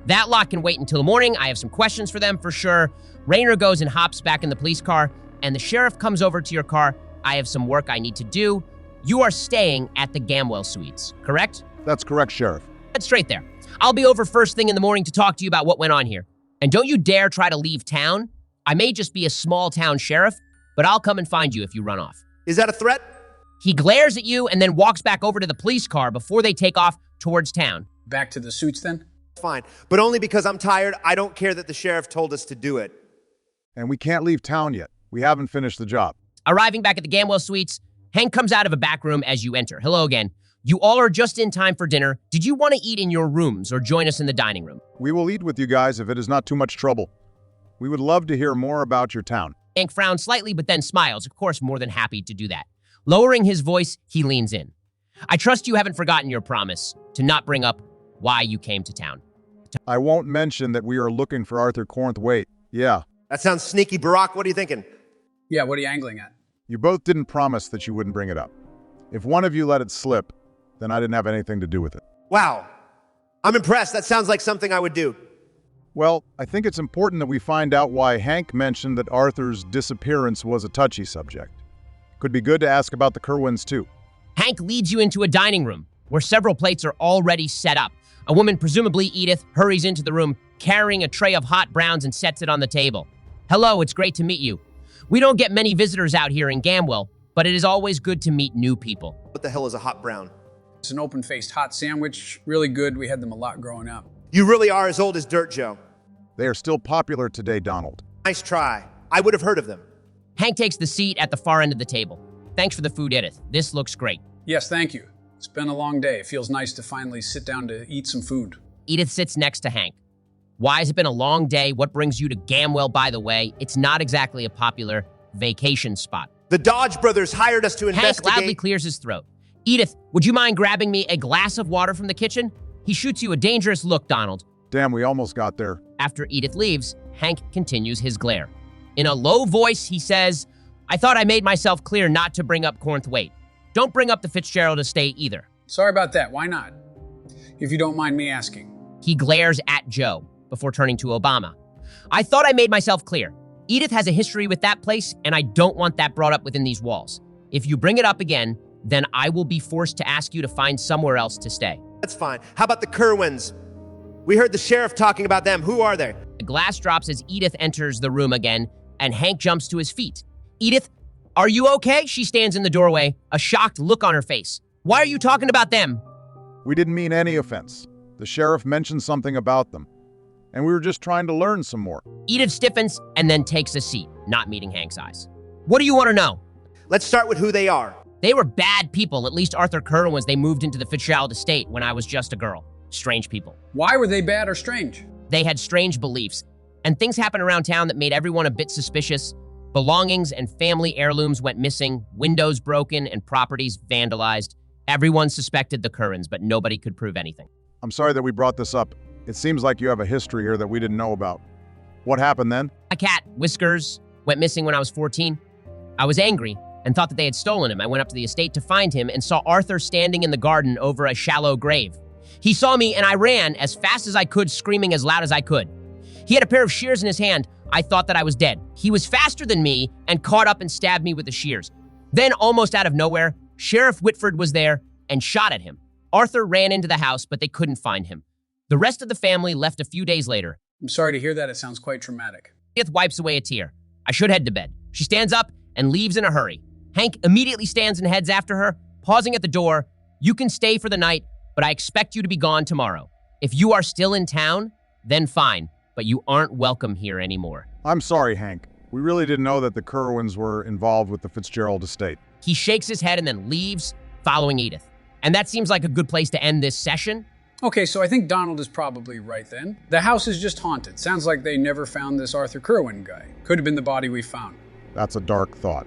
B: That lot can wait until the morning. I have some questions for them for sure. Rainer goes and hops back in the police car, and the sheriff comes over to your car. I have some work I need to do. You are staying at the Gamwell Suites, correct?
E: That's correct, Sheriff.
B: Head straight there. I'll be over first thing in the morning to talk to you about what went on here. And don't you dare try to leave town. I may just be a small town sheriff, but I'll come and find you if you run off.
D: Is that a threat?
B: He glares at you and then walks back over to the police car before they take off towards town.
C: Back to the suits then?
D: Fine, but only because I'm tired. I don't care that the sheriff told us to do it.
E: And we can't leave town yet. We haven't finished the job.
B: Arriving back at the Gamwell Suites, Hank comes out of a back room as you enter. Hello again. You all are just in time for dinner. Did you want to eat in your rooms or join us in the dining room?
E: We will eat with you guys if it is not too much trouble. We would love to hear more about your town.
B: Hank frowns slightly but then smiles, of course more than happy to do that. Lowering his voice, he leans in. I trust you haven't forgotten your promise to not bring up why you came to town.
E: I won't mention that we are looking for Arthur Cornthwaite. Yeah.
D: That sounds sneaky, Barack. What are you thinking?
C: Yeah, what are you angling at?
E: You both didn't promise that you wouldn't bring it up. If one of you let it slip, then I didn't have anything to do with it.
D: Wow. I'm impressed. That sounds like something I would do.
E: Well, I think it's important that we find out why Hank mentioned that Arthur's disappearance was a touchy subject. Could be good to ask about the Kerwins, too.
B: Hank leads you into a dining room where several plates are already set up. A woman, presumably Edith, hurries into the room carrying a tray of hot browns and sets it on the table. Hello, it's great to meet you. We don't get many visitors out here in Gamwell, but it is always good to meet new people.
D: What the hell is a hot brown?
C: It's an open-faced hot sandwich. Really good. We had them a lot growing up.
D: You really are as old as dirt, Joe.
E: They are still popular today, Donald.
D: Nice try. I would have heard of them.
B: Hank takes the seat at the far end of the table. Thanks for the food, Edith. This looks great.
C: Yes, thank you. It's been a long day. It feels nice to finally sit down to eat some food.
B: Edith sits next to Hank. Why has it been a long day? What brings you to Gamwell, by the way? It's not exactly a popular vacation spot.
D: The Dodge brothers hired us to investigate.
B: Hank loudly clears his throat. Edith, would you mind grabbing me a glass of water from the kitchen? He shoots you a dangerous look, Donald.
E: Damn, we almost got there.
B: After Edith leaves, Hank continues his glare. In a low voice, he says, I thought I made myself clear not to bring up Cornthwaite. Don't bring up the Fitzgerald Estate either.
C: Sorry about that. Why not? If you don't mind me asking.
B: He glares at Joe before turning to Obama. I thought I made myself clear. Edith has a history with that place, and I don't want that brought up within these walls. If you bring it up again, then I will be forced to ask you to find somewhere else to stay.
D: That's fine. How about the Kerwins? We heard the sheriff talking about them. Who are they?
B: The glass drops as Edith enters the room again, and Hank jumps to his feet. Edith, are you okay? She stands in the doorway, a shocked look on her face. Why are you talking about them?
E: We didn't mean any offense. The sheriff mentioned something about them, and we were just trying to learn some more.
B: Edith stiffens and then takes a seat, not meeting Hank's eyes. What do you want to know?
D: Let's start with who they are.
B: They were bad people, at least Arthur Cornthwaite was. They moved into the Fitzgerald Estate when I was just a girl. Strange people.
C: Why were they bad or strange?
B: They had strange beliefs, and things happened around town that made everyone a bit suspicious. Belongings and family heirlooms went missing, windows broken, and properties vandalized. Everyone suspected the Currans, but nobody could prove anything.
E: I'm sorry that we brought this up. It seems like you have a history here that we didn't know about. What happened then?
B: A cat, Whiskers, went missing when I was 14. I was angry and thought that they had stolen him. I went up to the estate to find him and saw Arthur standing in the garden over a shallow grave. He saw me and I ran as fast as I could, screaming as loud as I could. He had a pair of shears in his hand. I thought that I was dead. He was faster than me and caught up and stabbed me with the shears. Then, almost out of nowhere, Sheriff Whitford was there and shot at him. Arthur ran into the house, but they couldn't find him. The rest of the family left a few days later.
C: I'm sorry to hear that. It sounds quite traumatic.
B: Edith wipes away a tear. I should head to bed. She stands up and leaves in a hurry. Hank immediately stands and heads after her, pausing at the door. You can stay for the night, but I expect you to be gone tomorrow. If you are still in town, then fine, but you aren't welcome here anymore.
E: I'm sorry, Hank. We really didn't know that the Kerwins were involved with the Fitzgerald Estate.
B: He shakes his head and then leaves, following Edith. And that seems like a good place to end this session.
C: Okay, so I think Donald is probably right then. The house is just haunted. Sounds like they never found this Arthur Cornthwaite guy. Could have been the body we found.
E: That's a dark thought.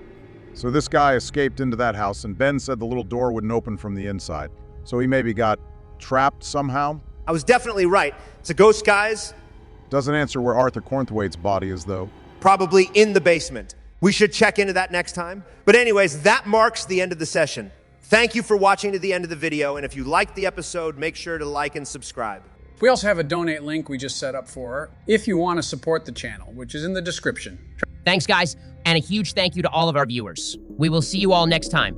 E: So this guy escaped into that house, and Ben said the little door wouldn't open from the inside. So he maybe got trapped somehow?
D: I was definitely right. It's a ghost, guys.
E: Doesn't answer where Arthur Cornthwaite's body is, though.
D: Probably in the basement. We should check into that next time. But anyways, that marks the end of the session. Thank you for watching to the end of the video, and if you liked the episode, make sure to like and subscribe.
C: We also have a donate link we just set up for her if you want to support the channel, which is in the description.
B: Thanks, guys, and a huge thank you to all of our viewers. We will see you all next time.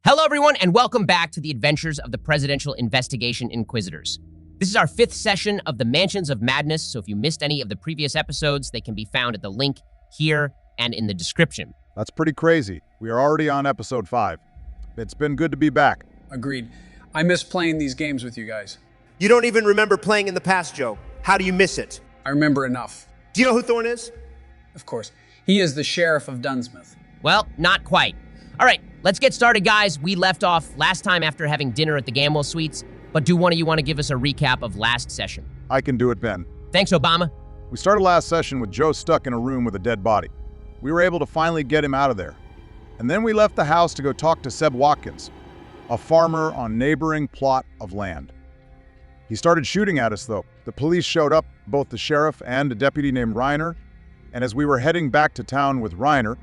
B: Hello, everyone, and welcome back to the adventures of the Presidential Investigation Inquisitors. This is our 5th session of the Mansions of Madness, so if you missed any of the previous episodes, they can be found at the link here and in the description.
E: That's pretty crazy. We are already on episode 5. It's been good to be back.
C: Agreed. I miss playing these games with you guys.
D: You don't even remember playing in the past, Joe. How do you miss it?
C: I remember enough.
D: Do you know who Thorne is?
C: Of course. He is the sheriff of Dunsmouth.
B: Well, not quite. All right, let's get started, guys. We left off last time after having dinner at the Gamwell Suites, but do one of you want to give us a recap of last session?
E: I can do it, Ben.
B: Thanks, Obama.
E: We started last session with Joe stuck in a room with a dead body. We were able to finally get him out of there. And then we left the house to go talk to Seb Watkins, a farmer on neighboring plot of land. He started shooting at us, though. The police showed up, both the sheriff and a deputy named Reiner, and as we were heading back to town with Reiner,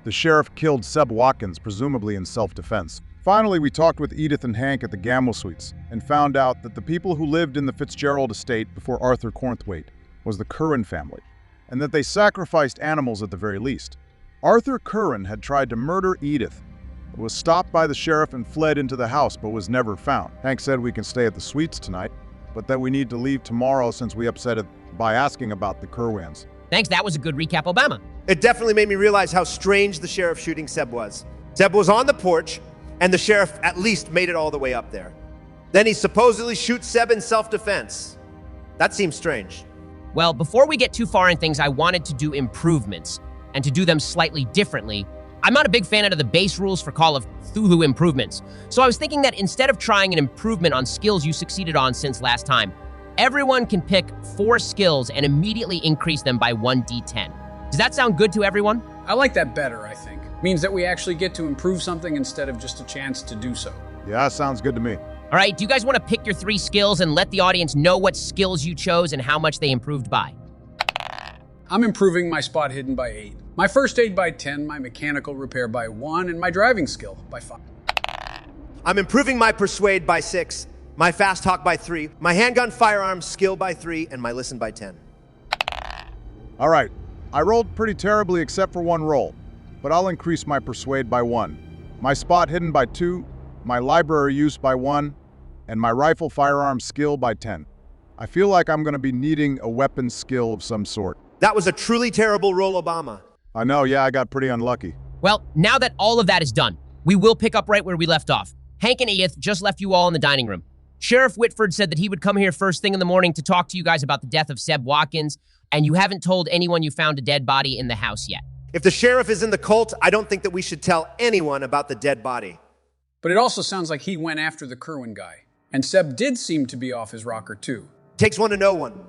E: the sheriff killed Seb Watkins, presumably in self-defense. Finally, we talked with Edith and Hank at the Gamwell Suites and found out that the people who lived in the Fitzgerald Estate before Arthur Cornthwaite was the Curran family, and that they sacrificed animals at the very least. Arthur Curran had tried to murder Edith, but was stopped by the sheriff and fled into the house, but was never found. Hank said we can stay at the suites tonight, but that we need to leave tomorrow since we upset it by asking about the Kerwins.
B: Thanks, that was a good recap, Obama.
D: It definitely made me realize how strange the sheriff shooting Seb was. Seb was on the porch, and the sheriff at least made it all the way up there. Then he supposedly shoots Seb in self-defense. That seems strange.
B: Well, before we get too far in things, I wanted to do improvements, and to do them slightly differently. I'm not a big fan of the base rules for Call of Cthulhu improvements, so I was thinking that instead of trying an improvement on skills you succeeded on since last time, everyone can pick 4 skills and immediately increase them by 1d10. Does that sound good to everyone?
C: I like that better, I think. Means that we actually get to improve something instead of just a chance to do so.
E: Yeah, sounds good to me.
B: All right, do you guys want to pick your 3 skills and let the audience know what skills you chose and how much they improved by?
C: I'm improving my spot hidden by 8, my first aid by 10, my mechanical repair by 1, and my driving skill by 5.
D: I'm improving my persuade by 6, my fast talk by 3, my handgun firearms skill by 3, and my listen by 10.
E: All right, I rolled pretty terribly except for 1 roll, but I'll increase my persuade by 1, my spot hidden by 2, my library use by 1, and my rifle firearm skill by 10. I feel like I'm going to be needing a weapons skill of some sort.
D: That was a truly terrible roll, Obama.
E: I know, yeah, I got pretty unlucky.
B: Well, now that all of that is done, we will pick up right where we left off. Hank and Edith just left you all in the dining room. Sheriff Whitford said that he would come here first thing in the morning to talk to you guys about the death of Seb Watkins, and you haven't told anyone you found a dead body in the house yet.
D: If the sheriff is in the cult, I don't think that we should tell anyone about the dead body.
C: But it also sounds like he went after the Kerwin guy. And Seb did seem to be off his rocker too.
D: Takes one to know one.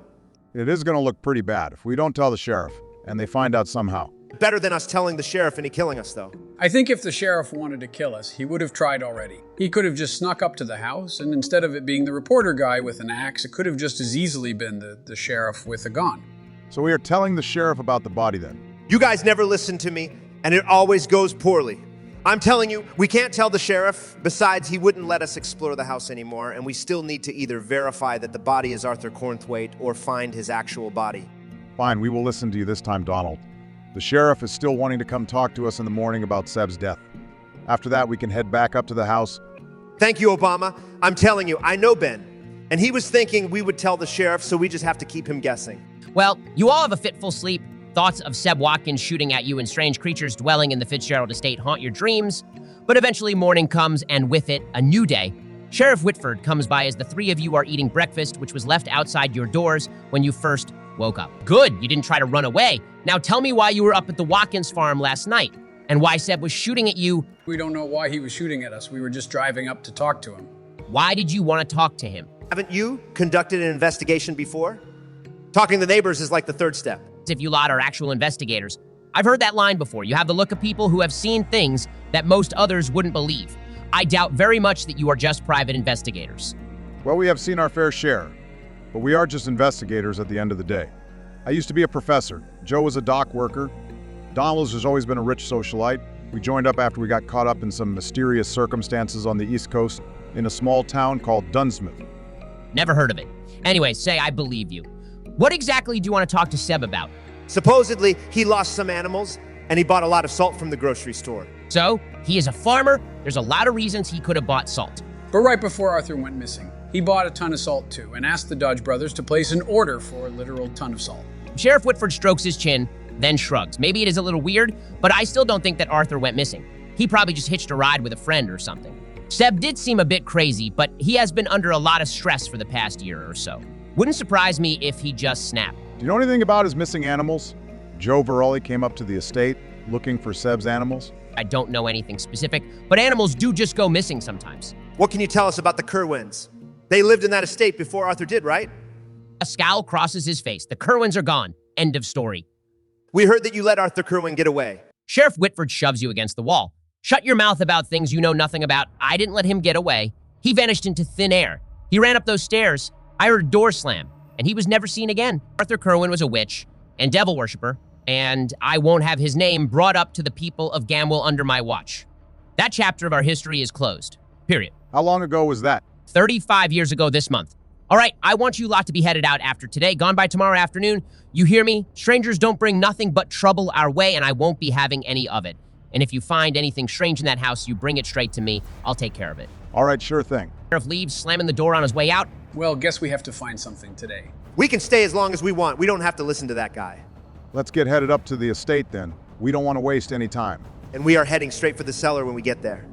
E: It is going to look pretty bad if we don't tell the sheriff, and they find out somehow.
D: Better than us telling the sheriff and he killing us, though.
C: I think if the sheriff wanted to kill us, he would have tried already. He could have just snuck up to the house, and instead of it being the reporter guy with an axe, it could have just as easily been the sheriff with a gun.
E: So we are telling the sheriff about the body then.
D: You guys never listen to me, and it always goes poorly. I'm telling you, we can't tell the sheriff. Besides, he wouldn't let us explore the house anymore, and we still need to either verify that the body is Arthur Cornthwaite or find his actual body.
E: Fine, we will listen to you this time, Donald. The sheriff is still wanting to come talk to us in the morning about Seb's death. After that, we can head back up to the house.
D: Thank you, Obama. I'm telling you, I know Ben. And he was thinking we would tell the sheriff, so we just have to keep him guessing.
B: Well, you all have a fitful sleep. Thoughts of Seb Watkins shooting at you and strange creatures dwelling in the Fitzgerald Estate haunt your dreams. But eventually morning comes, and with it, a new day. Sheriff Whitford comes by as the 3 of you are eating breakfast, which was left outside your doors when you first woke up. Good, you didn't try to run away. Now tell me why you were up at the Watkins farm last night, and why Seb was shooting at you.
C: We don't know why he was shooting at us. We were just driving up to talk to him.
B: Why did you want to talk to him?
D: Haven't you conducted an investigation before? Talking to the neighbors is like the 3rd step.
B: If you lot are actual investigators. I've heard that line before. You have the look of people who have seen things that most others wouldn't believe. I doubt very much that you are just private investigators.
E: Well, we have seen our fair share, but we are just investigators at the end of the day. I used to be a professor. Joe was a dock worker. Donald has always been a rich socialite. We joined up after we got caught up in some mysterious circumstances on the East Coast in a small town called Dunsmouth.
B: Never heard of it. Anyway, say I believe you. What exactly do you want to talk to Seb about?
D: Supposedly, he lost some animals, and he bought a lot of salt from the grocery store.
B: So, he is a farmer. There's a lot of reasons he could have bought salt.
C: But right before Arthur went missing, he bought a ton of salt too, and asked the Dodge brothers to place an order for a literal ton of salt.
B: Sheriff Whitford strokes his chin, then shrugs. Maybe it is a little weird, but I still don't think that Arthur went missing. He probably just hitched a ride with a friend or something. Seb did seem a bit crazy, but he has been under a lot of stress for the past year or so. Wouldn't surprise me if he just snapped.
E: Do you know anything about his missing animals? Joe Veroli came up to the estate looking for Seb's animals.
B: I don't know anything specific, but animals do just go missing sometimes.
D: What can you tell us about the Kerwins? They lived in that estate before Arthur did, right?
B: A scowl crosses his face. The Kerwins are gone. End of story.
D: We heard that you let Arthur Kerwin get away.
B: Sheriff Whitford shoves you against the wall. Shut your mouth about things you know nothing about. I didn't let him get away. He vanished into thin air. He ran up those stairs. I heard a door slam, and he was never seen again. Arthur Kerwin was a witch and devil worshiper, and I won't have his name brought up to the people of Gamwell under my watch. That chapter of our history is closed. Period.
E: How long ago was that?
B: 35 years ago this month. All right, I want you lot to be headed out after today, gone by tomorrow afternoon. You hear me? Strangers don't bring nothing but trouble our way, and I won't be having any of it. And if you find anything strange in that house, you bring it straight to me. I'll take care of it.
E: All right, sure thing.
B: Sheriff leaves, slamming the door on his way out.
C: Well, guess we have to find something today.
D: We can stay as long as we want. We don't have to listen to that guy.
E: Let's get headed up to the estate then. We don't want to waste any time.
D: and we are heading straight for the cellar when we get there.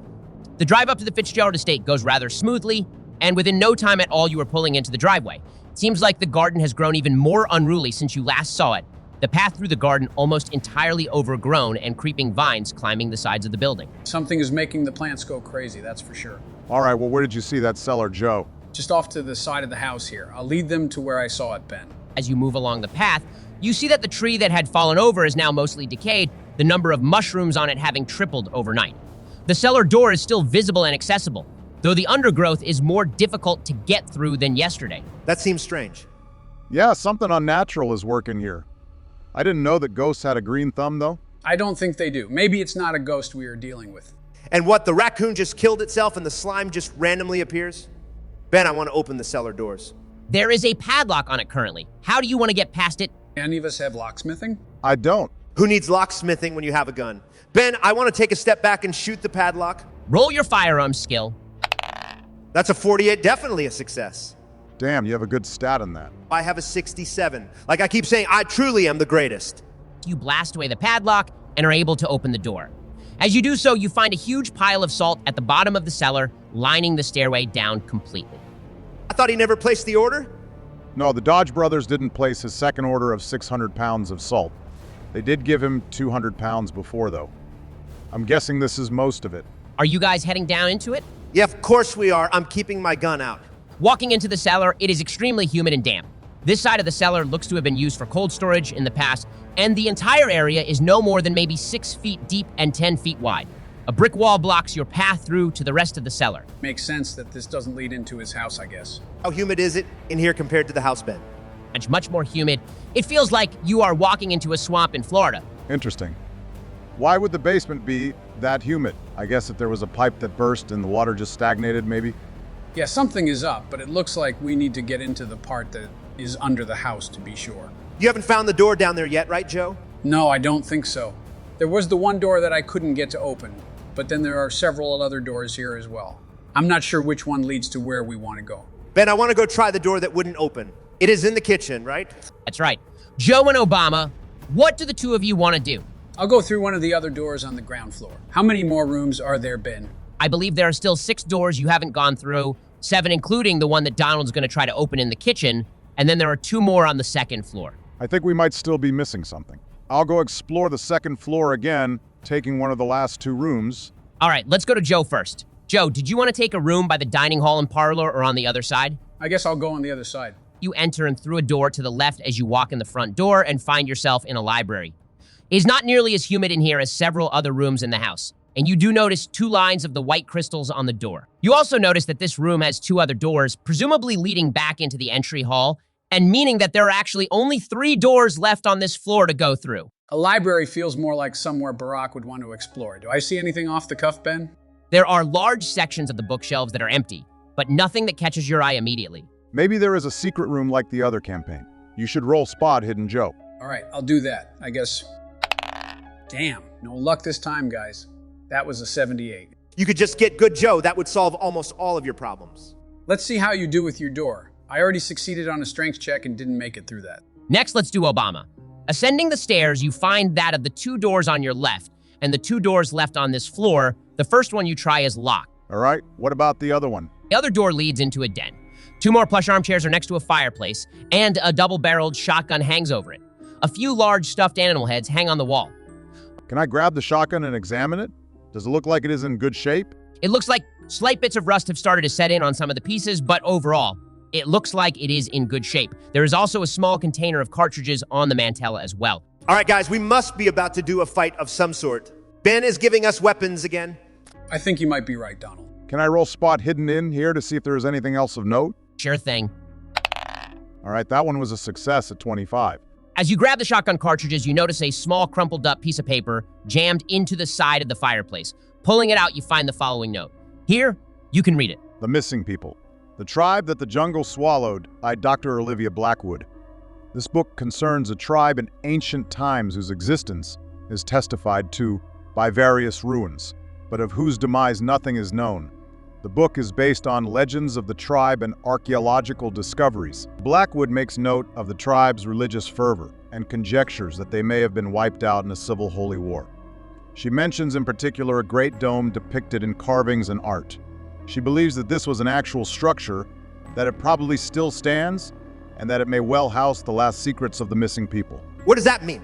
B: The drive up to the Fitzgerald Estate goes rather smoothly, and within no time at all you are pulling into the driveway. It seems like the garden has grown even more unruly since you last saw it. The path through the garden almost entirely overgrown and creeping vines climbing the sides of the building.
C: Something is making the plants go crazy, that's for sure.
E: All right, well, where did you see that cellar, Joe?
C: Just off to the side of the house here. I'll lead them to where I saw it, Ben.
B: As you move along the path, you see that the tree that had fallen over is now mostly decayed, the number of mushrooms on it having tripled overnight. The cellar door is still visible and accessible, though the undergrowth is more difficult to get through than yesterday.
D: That seems strange.
E: Yeah, something unnatural is working here. I didn't know that ghosts had a green thumb, though.
C: I don't think they do. Maybe it's not a ghost we are dealing with.
D: And what, the raccoon just killed itself and the slime just randomly appears? Ben, I want to open the cellar doors.
B: There is a padlock on it currently. How do you want to get past it?
C: Any of us have locksmithing?
E: I don't.
D: Who needs locksmithing when you have a gun? Ben, I want to take a step back and shoot the padlock.
B: Roll your firearms skill.
D: That's a 48, definitely a success.
E: Damn, you have a good stat in that.
D: I have a 67. Like I keep saying, I truly am the greatest.
B: You blast away the padlock and are able to open the door. As you do so, you find a huge pile of salt at the bottom of the cellar, lining the stairway down completely.
D: I thought he never placed the order?
E: No, the Dodge brothers didn't place his second order of 600 pounds of salt. They did give him 200 pounds before, though. I'm guessing this is most of it.
B: Are you guys heading down into it?
D: Yeah, of course we are. I'm keeping my gun out.
B: Walking into the cellar, it is extremely humid and damp. This side of the cellar looks to have been used for cold storage in the past, and the entire area is no more than maybe 6 feet deep and 10 feet wide. A brick wall blocks your path through to the rest of the cellar.
C: Makes sense that this doesn't lead into his house, I guess.
D: How humid is it in here compared to the house, Ben?
B: It's much more humid. It feels like you are walking into a swamp in Florida.
E: Interesting. Why would the basement be that humid? I guess if there was a pipe that burst and the water just stagnated, maybe?
C: Yeah, something is up, but it looks like we need to get into the part that is under the house to be sure.
D: You haven't found the door down there yet, right, Joe?
C: No, I don't think so. There was the one door that I couldn't get to open, but then there are several other doors here as well. I'm not sure which one leads to where we want to go.
D: Ben, I want to go try the door that wouldn't open. It is in the kitchen, right?
B: That's right. Joe and Obama, what do the two of you want to do?
C: I'll go through one of the other doors on the ground floor. How many more rooms are there, Ben?
B: I believe there are still 6 doors you haven't gone through, 7 including the one that Donald's going to try to open in the kitchen, and then there are 2 more on the second floor.
E: I think we might still be missing something. I'll go explore the second floor again, taking one of the last 2 rooms.
B: All right, let's go to Joe first. Joe, did you want to take a room by the dining hall and parlor or on the other side?
C: I guess I'll go on the other side.
B: You enter and through a door to the left as you walk in the front door and find yourself in a library. It is not nearly as humid in here as several other rooms in the house, and you do notice 2 lines of the white crystals on the door. You also notice that this room has 2 other doors, presumably leading back into the entry hall, and meaning that there are actually only 3 doors left on this floor to go through.
C: A library feels more like somewhere Barack would want to explore. Do I see anything off the cuff, Ben?
B: There are large sections of the bookshelves that are empty, but nothing that catches your eye immediately.
E: Maybe there is a secret room like the other campaign. You should roll Spot Hidden Joe.
C: All right, I'll do that, I guess. Damn, no luck this time, guys. That was a 78.
D: You could just get good Joe. That would solve almost all of your problems.
C: Let's see how you do with your door. I already succeeded on a strength check and didn't make it through that.
B: Next, let's do Obama. Ascending the stairs, you find that of the 2 doors on your left and the 2 doors left on this floor, the first one you try is locked.
E: All right, what about the other one?
B: The other door leads into a den. 2 more plush armchairs are next to a fireplace, and a double-barreled shotgun hangs over it. A few large stuffed animal heads hang on the wall.
E: Can I grab the shotgun and examine it? Does it look like it is in good shape?
B: It looks like slight bits of rust have started to set in on some of the pieces, but overall, it looks like it is in good shape. There is also a small container of cartridges on the mantella as well.
D: All right, guys, we must be about to do a fight of some sort. Ben is giving us weapons again.
C: I think you might be right, Donald.
E: Can I roll Spot Hidden in here to see if there is anything else of note?
B: Sure thing.
E: All right, that one was a success at 25.
B: As you grab the shotgun cartridges, you notice a small crumpled up piece of paper jammed into the side of the fireplace. Pulling it out, you find the following note. Here, you can read it.
E: The Missing People. The Tribe That the Jungle Swallowed, by Dr. Olivia Blackwood. This book concerns a tribe in ancient times whose existence is testified to by various ruins, but of whose demise nothing is known. The book is based on legends of the tribe and archaeological discoveries. Blackwood makes note of the tribe's religious fervor and conjectures that they may have been wiped out in a civil holy war. She mentions in particular a great dome depicted in carvings and art. She believes that this was an actual structure, that it probably still stands, and that it may well house the last secrets of the missing people.
D: What does that mean?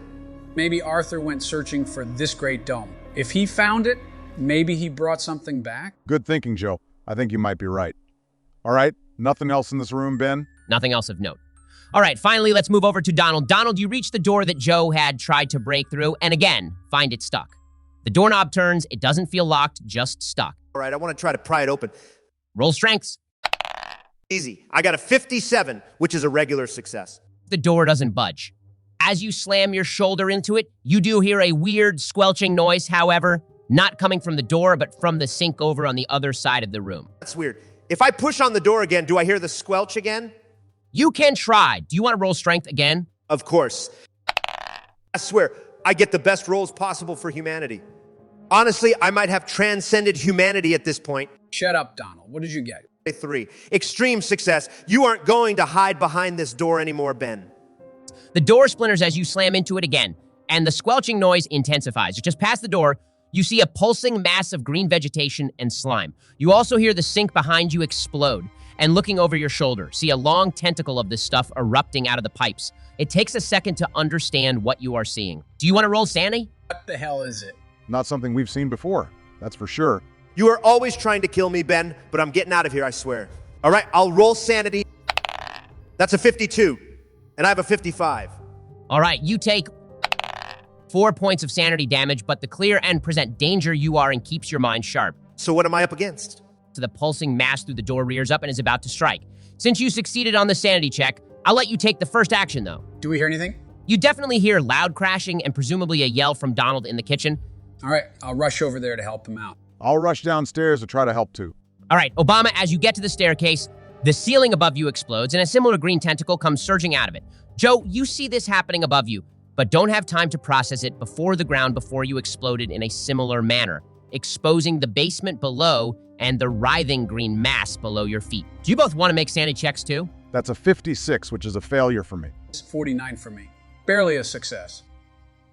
C: Maybe Arthur went searching for this great dome. If he found it, maybe he brought something back?
E: Good thinking, Joe. I think you might be right. All right, nothing else in this room, Ben?
B: Nothing else of note. All right, finally, let's move over to Donald. Donald, you reach the door that Joe had tried to break through, and again, find it stuck. The doorknob turns, it doesn't feel locked, just stuck.
D: All right, I want to try to pry it open.
B: Roll strengths.
D: Easy. I got a 57, which is a regular success.
B: The door doesn't budge. As you slam your shoulder into it, you do hear a weird squelching noise, however, not coming from the door, but from the sink over on the other side of the room.
D: That's weird. If I push on the door again, do I hear the squelch again?
B: You can try. Do you want to roll strength again?
D: Of course. I swear, I get the best rolls possible for humanity. Honestly, I might have transcended humanity at this point.
C: Shut up, Donald. What did you get?
D: 3. Extreme success. You aren't going to hide behind this door anymore, Ben.
B: The door splinters as you slam into it again, and the squelching noise intensifies. Just past the door, you see a pulsing mass of green vegetation and slime. You also hear the sink behind you explode, and looking over your shoulder, see a long tentacle of this stuff erupting out of the pipes. It takes a second to understand what you are seeing. Do you want to roll sanity?
C: What the hell is it?
E: Not something we've seen before, that's for sure.
D: You are always trying to kill me, Ben, but I'm getting out of here, I swear. All right, I'll roll sanity. That's a 52, and I have a 55.
B: All right, you take 4 points of sanity damage, but the clear and present danger you are in keeps your mind sharp.
D: So what am I up against?
B: So the pulsing mass through the door rears up and is about to strike. Since you succeeded on the sanity check, I'll let you take the first action, though.
C: Do we hear anything?
B: You definitely hear loud crashing and presumably a yell from Donald in the kitchen.
C: All right, I'll rush over there to help him out.
E: I'll rush downstairs to try to help too.
B: All right, Obama, as you get to the staircase, the ceiling above you explodes and a similar green tentacle comes surging out of it. Joe, you see this happening above you, but don't have time to process it before the ground before you exploded in a similar manner, exposing the basement below and the writhing green mass below your feet. Do you both want to make sanity checks too?
E: That's a 56, which is a failure for me.
C: It's 49 for me. Barely a success.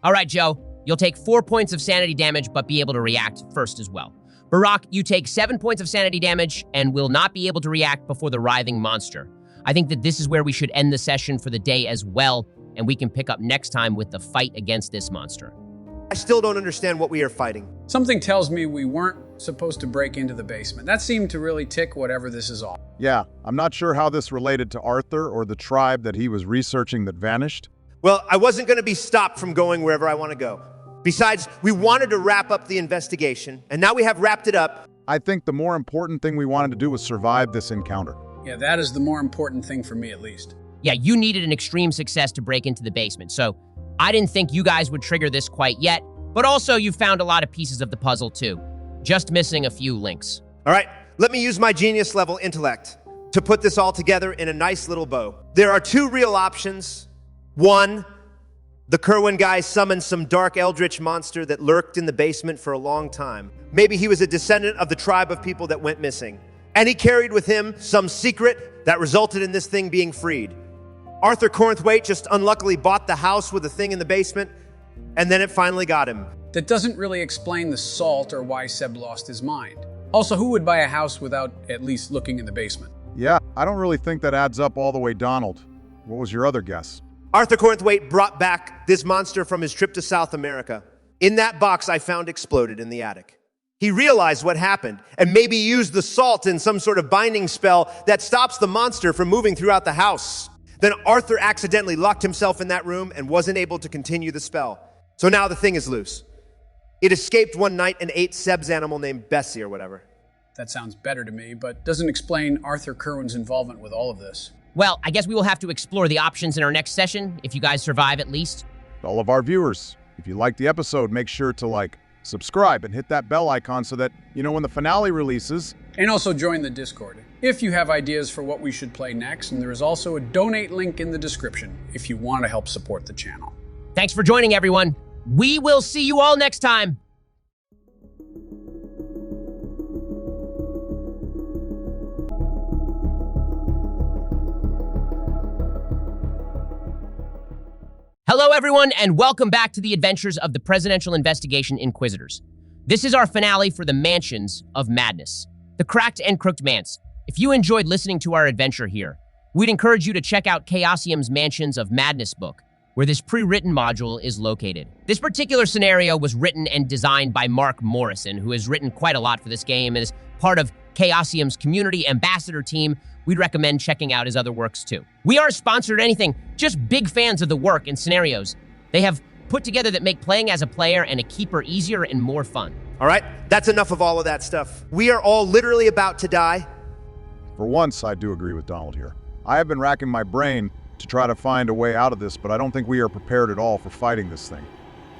B: All right, Joe, you'll take 4 points of sanity damage, but be able to react first as well. Barack, you take 7 points of sanity damage and will not be able to react before the writhing monster. I think that this is where we should end the session for the day as well, and we can pick up next time with the fight against this monster.
D: I still don't understand what we are fighting.
C: Something tells me we weren't supposed to break into the basement. That seemed to really tick whatever this is all.
E: Yeah, I'm not sure how this related to Arthur or the tribe that he was researching that vanished.
D: Well, I wasn't going to be stopped from going wherever I want to go. Besides, we wanted to wrap up the investigation, and now we have wrapped it up.
E: I think the more important thing we wanted to do was survive this encounter.
C: Yeah, that is the more important thing for me, at least.
B: Yeah, you needed an extreme success to break into the basement, so I didn't think you guys would trigger this quite yet, but also you found a lot of pieces of the puzzle too. Just missing a few links.
D: All right, let me use my genius level intellect to put this all together in a nice little bow. There are 2 real options. 1, the Kerwin guy summoned some dark eldritch monster that lurked in the basement for a long time. Maybe he was a descendant of the tribe of people that went missing. And he carried with him some secret that resulted in this thing being freed. Arthur Cornthwaite just unluckily bought the house with the thing in the basement, and then it finally got him.
C: That doesn't really explain the salt or why Seb lost his mind. Also, who would buy a house without at least looking in the basement?
E: Yeah, I don't really think that adds up all the way, Donald. What was your other guess?
D: Arthur Cornthwaite brought back this monster from his trip to South America. In that box I found exploded in the attic. He realized what happened and maybe used the salt in some sort of binding spell that stops the monster from moving throughout the house. Then Arthur accidentally locked himself in that room and wasn't able to continue the spell. So now the thing is loose. It escaped one night and ate Seb's animal named Bessie or whatever.
C: That sounds better to me, but doesn't explain Arthur Kerwin's involvement with all of this.
B: Well, I guess we will have to explore the options in our next session, if you guys survive at least.
E: All of our viewers, if you liked the episode, make sure to subscribe and hit that bell icon so that, when the finale releases.
C: And also join the Discord if you have ideas for what we should play next, and there is also a donate link in the description if you want to help support the channel.
B: Thanks for joining, everyone. We will see you all next time. Hello, everyone, and welcome back to the adventures of the Presidential Investigation Inquisitors. This is our finale for the Mansions of Madness, the Cracked and Crooked Manse. If you enjoyed listening to our adventure here, we'd encourage you to check out Chaosium's Mansions of Madness book, where this pre-written module is located. This particular scenario was written and designed by Mark Morrison, who has written quite a lot for this game and is part of Chaosium's community ambassador team. We'd recommend checking out his other works too. We aren't sponsored or anything, just big fans of the work and scenarios they have put together that make playing as a player and a keeper easier and more fun.
D: All right, that's enough of all of that stuff. We are all literally about to die.
E: For once, I do agree with Donald here. I have been racking my brain to try to find a way out of this, but I don't think we are prepared at all for fighting this thing.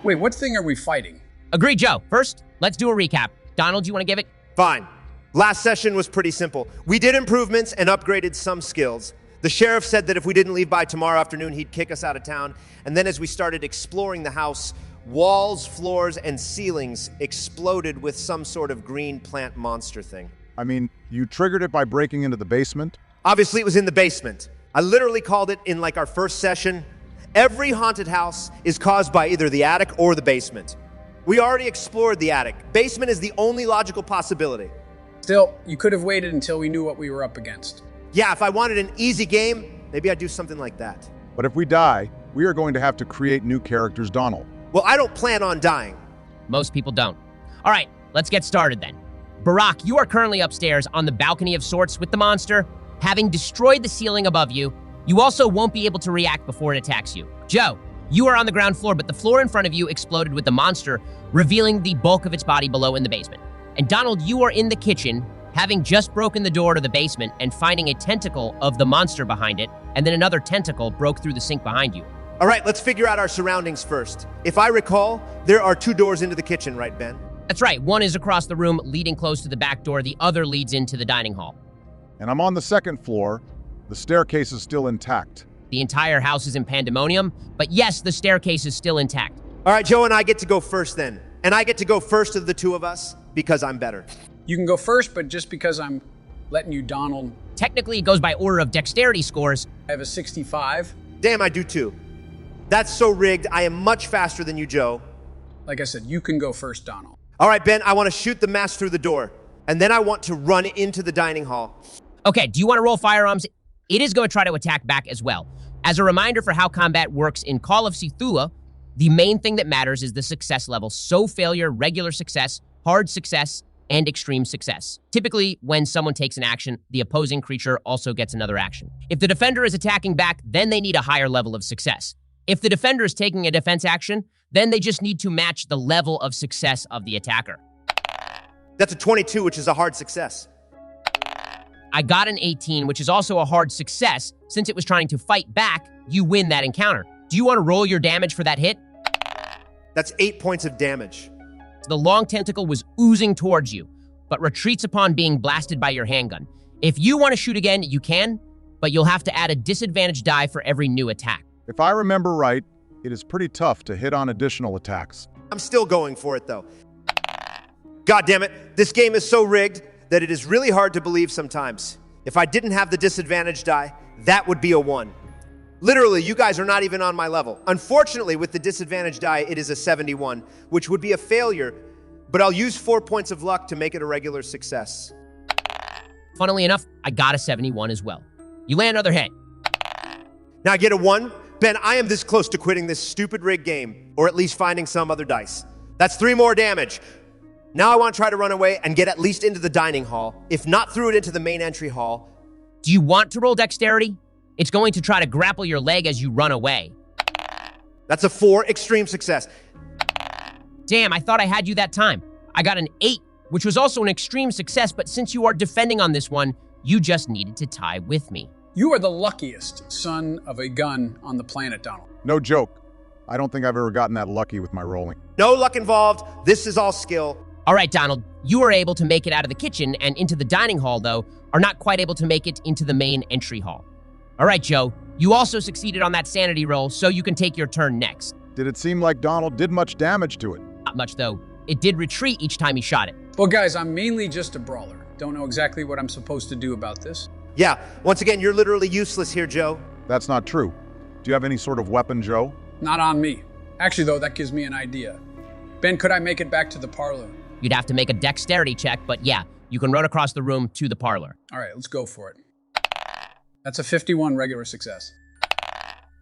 C: Wait, what thing are we fighting?
B: Agreed, Joe. First, let's do a recap. Donald, you want to give it?
D: Fine. Last session was pretty simple. We did improvements and upgraded some skills. The sheriff said that if we didn't leave by tomorrow afternoon, he'd kick us out of town. And then as we started exploring the house, walls, floors, and ceilings exploded with some sort of green plant monster thing.
E: I mean, you triggered it by breaking into the basement?
D: Obviously, it was in the basement. I literally called it in like our first session. Every haunted house is caused by either the attic or the basement. We already explored the attic. Basement is the only logical possibility.
C: Still, you could have waited until we knew what we were up against.
D: Yeah, if I wanted an easy game, maybe I'd do something like that.
E: But if we die, we are going to have to create new characters, Donald.
D: Well, I don't plan on dying.
B: Most people don't. All right, let's get started then. Barack, you are currently upstairs on the balcony of sorts with the monster. Having destroyed the ceiling above you, you also won't be able to react before it attacks you. Joe, you are on the ground floor, but the floor in front of you exploded with the monster, revealing the bulk of its body below in the basement. And Donald, you are in the kitchen, having just broken the door to the basement and finding a tentacle of the monster behind it, and then another tentacle broke through the sink behind you.
D: All right, let's figure out our surroundings first. If I recall, there are 2 doors into the kitchen, right, Ben?
B: That's right, one is across the room, leading close to the back door, the other leads into the dining hall.
E: And I'm on the 2nd floor. The staircase is still intact.
B: The entire house is in pandemonium, but yes, the staircase is still intact.
D: All right, Joe and I get to go first then. And I get to go first of the 2 of us because I'm better.
C: You can go first, but just because I'm letting you, Donald.
B: Technically, it goes by order of dexterity scores.
C: I have a 65.
D: Damn, I do too. That's so rigged. I am much faster than you, Joe.
C: Like I said, you can go first, Donald.
D: All right, Ben, I want to shoot the mask through the door. And then I want to run into the dining hall.
B: Okay, do you want to roll firearms? It is going to try to attack back as well. As a reminder for how combat works in Call of Cthulhu, the main thing that matters is the success level. So failure, regular success, hard success, and extreme success. Typically, when someone takes an action, the opposing creature also gets another action. If the defender is attacking back, then they need a higher level of success. If the defender is taking a defense action, then they just need to match the level of success of the attacker.
D: That's a 22, which is a hard success.
B: I got an 18, which is also a hard success. Since it was trying to fight back, you win that encounter. Do you want to roll your damage for that hit?
D: That's 8 points of damage.
B: The long tentacle was oozing towards you, but retreats upon being blasted by your handgun. If you want to shoot again, you can, but you'll have to add a disadvantage die for every new attack.
E: If I remember right, it is pretty tough to hit on additional attacks.
D: I'm still going for it, though. God damn it, this game is so rigged that it is really hard to believe sometimes. If I didn't have the disadvantage die, that would be a 1. Literally, you guys are not even on my level. Unfortunately, with the disadvantage die, it is a 71, which would be a failure, but I'll use 4 points of luck to make it a regular success.
B: Funnily enough, I got a 71 as well. You land another hit.
D: Now I get a 1. Ben, I am this close to quitting this stupid rigged game, or at least finding some other dice. That's 3 more damage. Now I want to try to run away and get at least into the dining hall, if not through it into the main entry hall.
B: Do you want to roll dexterity? It's going to try to grapple your leg as you run away.
D: That's a 4, extreme success.
B: Damn, I thought I had you that time. I got an 8, which was also an extreme success, but since you are defending on this one, you just needed to tie with me.
C: You are the luckiest son of a gun on the planet, Donald.
E: No joke. I don't think I've ever gotten that lucky with my rolling.
D: No luck involved. This is all skill.
B: All right, Donald, you are able to make it out of the kitchen and into the dining hall, though, are not quite able to make it into the main entry hall. All right, Joe, you also succeeded on that sanity roll, so you can take your turn next.
E: Did it seem like Donald did much damage to it?
B: Not much, though. It did retreat each time he shot it.
C: Well, guys, I'm mainly just a brawler. Don't know exactly what I'm supposed to do about this.
D: Yeah, once again, you're literally useless here, Joe.
E: That's not true. Do you have any sort of weapon, Joe?
C: Not on me. Actually, though, that gives me an idea. Ben, could I make it back to the parlor?
B: You'd have to make a dexterity check, but yeah, you can run across the room to the parlor.
C: All right, let's go for it. That's a 51 regular success.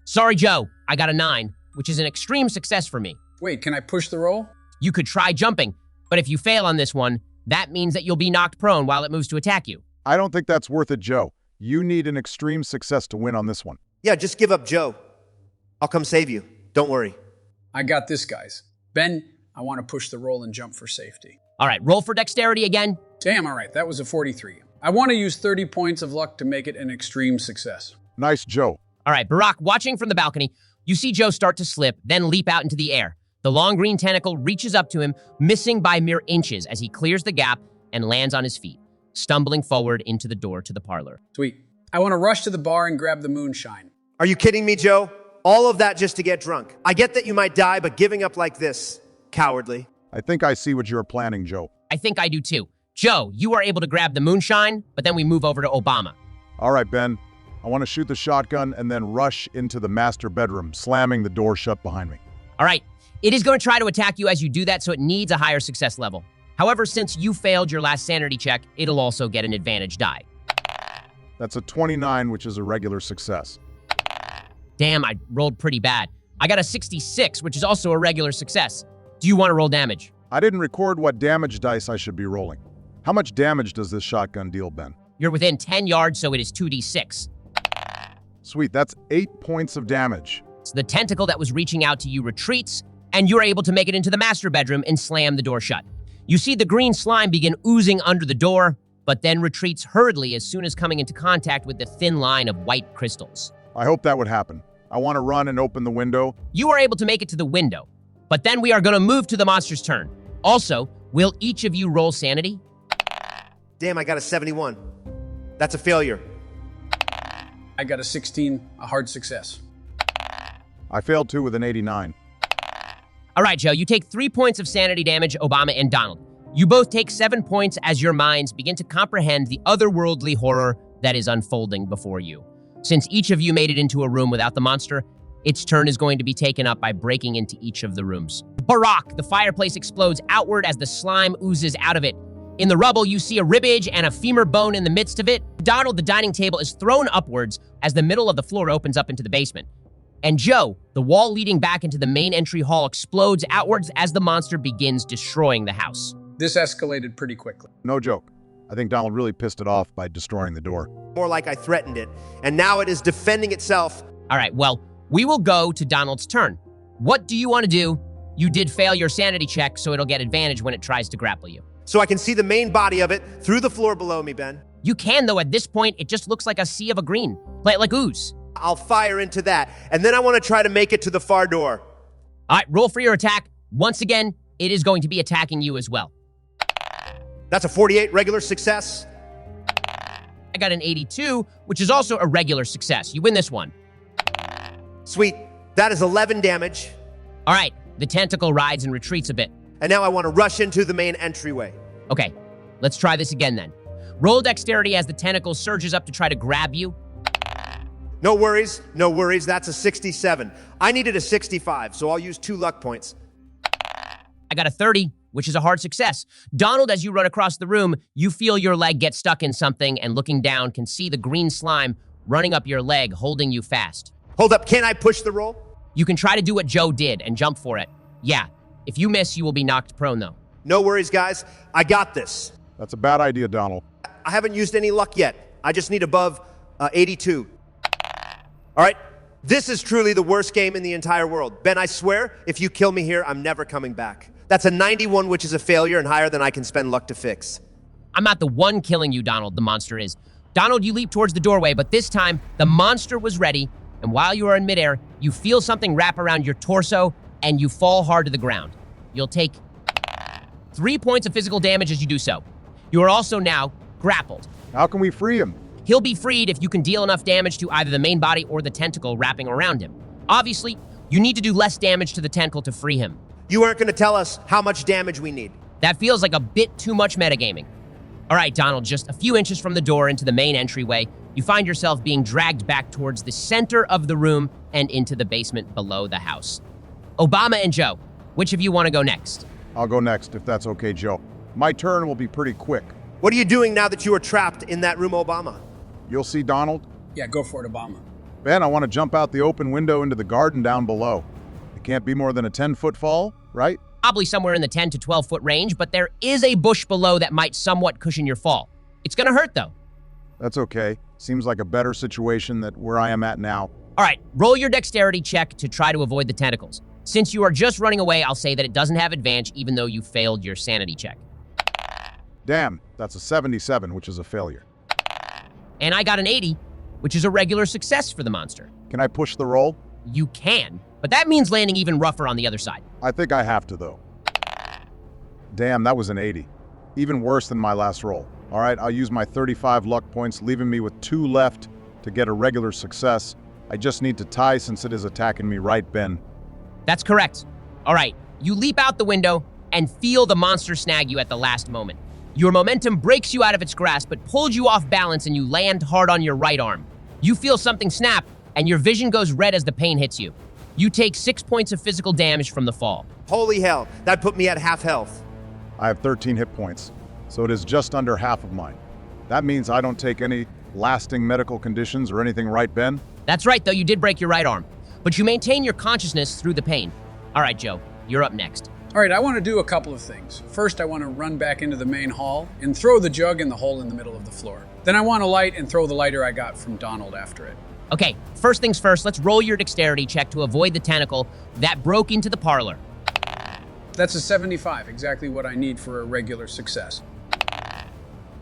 B: Sorry, Joe, I got a 9, which is an extreme success for me.
C: Wait, can I push the roll?
B: You could try jumping, but if you fail on this one, that means that you'll be knocked prone while it moves to attack you.
E: I don't think that's worth it, Joe. You need an extreme success to win on this one.
D: Yeah, just give up Joe. I'll come save you. Don't worry.
C: I got this, guys. Ben, I want to push the roll and jump for safety.
B: All right, roll for dexterity again.
C: Damn, all right, that was a 43. I want to use 30 points of luck to make it an extreme success.
E: Nice, Joe.
B: All right, Barack, watching from the balcony, you see Joe start to slip, then leap out into the air. The long green tentacle reaches up to him, missing by mere inches as he clears the gap and lands on his feet, stumbling forward into the door to the parlor.
C: Sweet. I want to rush to the bar and grab the moonshine.
D: Are you kidding me, Joe? All of that just to get drunk. I get that you might die, but giving up like this, cowardly.
E: I think I see what you're planning, Joe.
B: I think I do too. Joe, you are able to grab the moonshine, but then we move over to Obama.
E: All right, Ben. I want to shoot the shotgun and then rush into the master bedroom, slamming the door shut behind me.
B: All right, it is going to try to attack you as you do that, so it needs a higher success level. However, since you failed your last sanity check, it'll also get an advantage die.
E: That's a 29, which is a regular success.
B: Damn, I rolled pretty bad. I got a 66, which is also a regular success. Do you want to roll damage?
E: I didn't record what damage dice I should be rolling. How much damage does this shotgun deal, Ben?
B: You're within 10 yards, so it is 2d6.
E: Sweet, that's 8 points of damage.
B: So the tentacle that was reaching out to you retreats, and you're able to make it into the master bedroom and slam the door shut. You see the green slime begin oozing under the door, but then retreats hurriedly as soon as coming into contact with the thin line of white crystals.
E: I hope that would happen. I want to run and open the window.
B: You are able to make it to the window, but then we are going to move to the monster's turn. Also, will each of you roll sanity?
D: Damn, I got a 71. That's a failure.
C: I got a 16, a hard success.
E: I failed too with an 89.
B: All right, Joe, you take 3 points of sanity damage, Obama and Donald. You both take 7 points as your minds begin to comprehend the otherworldly horror that is unfolding before you. Since each of you made it into a room without the monster, its turn is going to be taken up by breaking into each of the rooms. Barack, the fireplace explodes outward as the slime oozes out of it. In the rubble, you see a ribcage and a femur bone in the midst of it. Donald, the dining table is thrown upwards as the middle of the floor opens up into the basement. And Joe, the wall leading back into the main entry hall explodes outwards as the monster begins destroying the house.
C: This escalated pretty quickly.
E: No joke. I think Donald really pissed it off by destroying the door.
D: More like I threatened it, and now it is defending itself.
B: All right, well, we will go to Donald's turn. What do you want to do? You did fail your sanity check, so it'll get advantage when it tries to grapple you.
D: So I can see the main body of it through the floor below me, Ben.
B: You can, though. At this point, it just looks like a sea of a green, like ooze.
D: I'll fire into that, and then I want to try to make it to the far door.
B: All right, roll for your attack. Once again, it is going to be attacking you as well.
D: That's a 48 regular success.
B: I got an 82, which is also a regular success. You win this one.
D: Sweet. That is 11 damage.
B: All right, the tentacle rides and retreats a bit.
D: And now I want to rush into the main entryway.
B: Okay, let's try this again then. Roll dexterity as the tentacle surges up to try to grab you.
D: No worries, no worries. That's a 67. I needed a 65, so I'll use 2 luck points.
B: I got a 30, which is a hard success. Donald, as you run across the room, you feel your leg get stuck in something and looking down can see the green slime running up your leg, holding you fast.
D: Hold up, can I push the roll?
B: You can try to do what Joe did and jump for it. Yeah, if you miss, you will be knocked prone though.
D: No worries, guys. I got this.
E: That's a bad idea, Donald.
D: I haven't used any luck yet. I just need above 82. All right, this is truly the worst game in the entire world. Ben, I swear, if you kill me here, I'm never coming back. That's a 91, which is a failure and higher than I can spend luck to fix.
B: I'm not the one killing you, Donald, the monster is. Donald, you leap towards the doorway, but this time, the monster was ready, and while you are in midair, you feel something wrap around your torso, and you fall hard to the ground. You'll take 3 points of physical damage as you do so. You are also now grappled.
E: How can we free him?
B: He'll be freed if you can deal enough damage to either the main body or the tentacle wrapping around him. Obviously, you need to do less damage to the tentacle to free him.
D: You aren't going to tell us how much damage we need.
B: That feels like a bit too much metagaming. All right, Donald, just a few inches from the door into the main entryway, you find yourself being dragged back towards the center of the room and into the basement below the house. Obama and Joe, which of you want to go next?
E: I'll go next, if that's okay, Joe. My turn will be pretty quick.
D: What are you doing now that you are trapped in that room, Obama?
E: You'll see, Donald.
C: Yeah, go for it, Obama.
E: Ben, I want to jump out the open window into the garden down below. It can't be more than a 10-foot fall, right?
B: Probably somewhere in the 10 to 12 foot range, but there is a bush below that might somewhat cushion your fall. It's gonna hurt though.
E: That's okay. Seems like a better situation than where I am at now.
B: All right, roll your dexterity check to try to avoid the tentacles. Since you are just running away, I'll say that it doesn't have advantage even though you failed your sanity check.
E: Damn, that's a 77, which is a failure.
B: And I got an 80, which is a regular success for the monster.
E: Can I push the roll?
B: You can, but that means landing even rougher on the other side.
E: I think I have to, though. Damn, that was an 80. Even worse than my last roll. All right, I'll use my 35 luck points, leaving me with 2 left to get a regular success. I just need to tie since it is attacking me, right, Ben?
B: That's correct. All right, you leap out the window and feel the monster snag you at the last moment. Your momentum breaks you out of its grasp, but pulls you off balance and you land hard on your right arm. You feel something snap, and your vision goes red as the pain hits you. You take 6 points of physical damage from the fall.
D: Holy hell, that put me at half health.
E: I have 13 hit points, so it is just under half of mine. That means I don't take any lasting medical conditions or anything, right, Ben?
B: That's right, though you did break your right arm, but you maintain your consciousness through the pain. All right, Joe, you're up next.
C: All right, I want to do a couple of things. First, I want to run back into the main hall and throw the jug in the hole in the middle of the floor. Then I want to light and throw the lighter I got from Donald after it.
B: Okay, first things first, let's roll your dexterity check to avoid the tentacle that broke into the parlor.
C: That's a 75, exactly what I need for a regular success.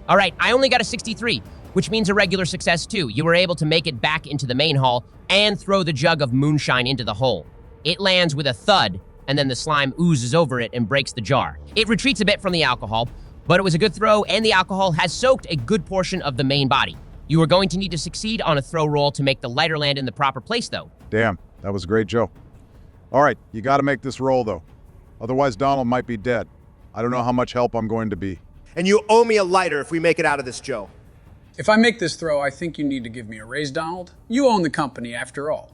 B: All right, I only got a 63, which means a regular success too. You were able to make it back into the main hall and throw the jug of moonshine into the hole. It lands with a thud, and then the slime oozes over it and breaks the jar. It retreats a bit from the alcohol, but it was a good throw, and the alcohol has soaked a good portion of the main body. You are going to need to succeed on a throw roll to make the lighter land in the proper place, though.
E: Damn, that was great, Joe. All right, you got to make this roll, though. Otherwise, Donald might be dead. I don't know how much help I'm going to be.
D: And you owe me a lighter if we make it out of this, Joe.
C: If I make this throw, I think you need to give me a raise, Donald. You own the company, after all.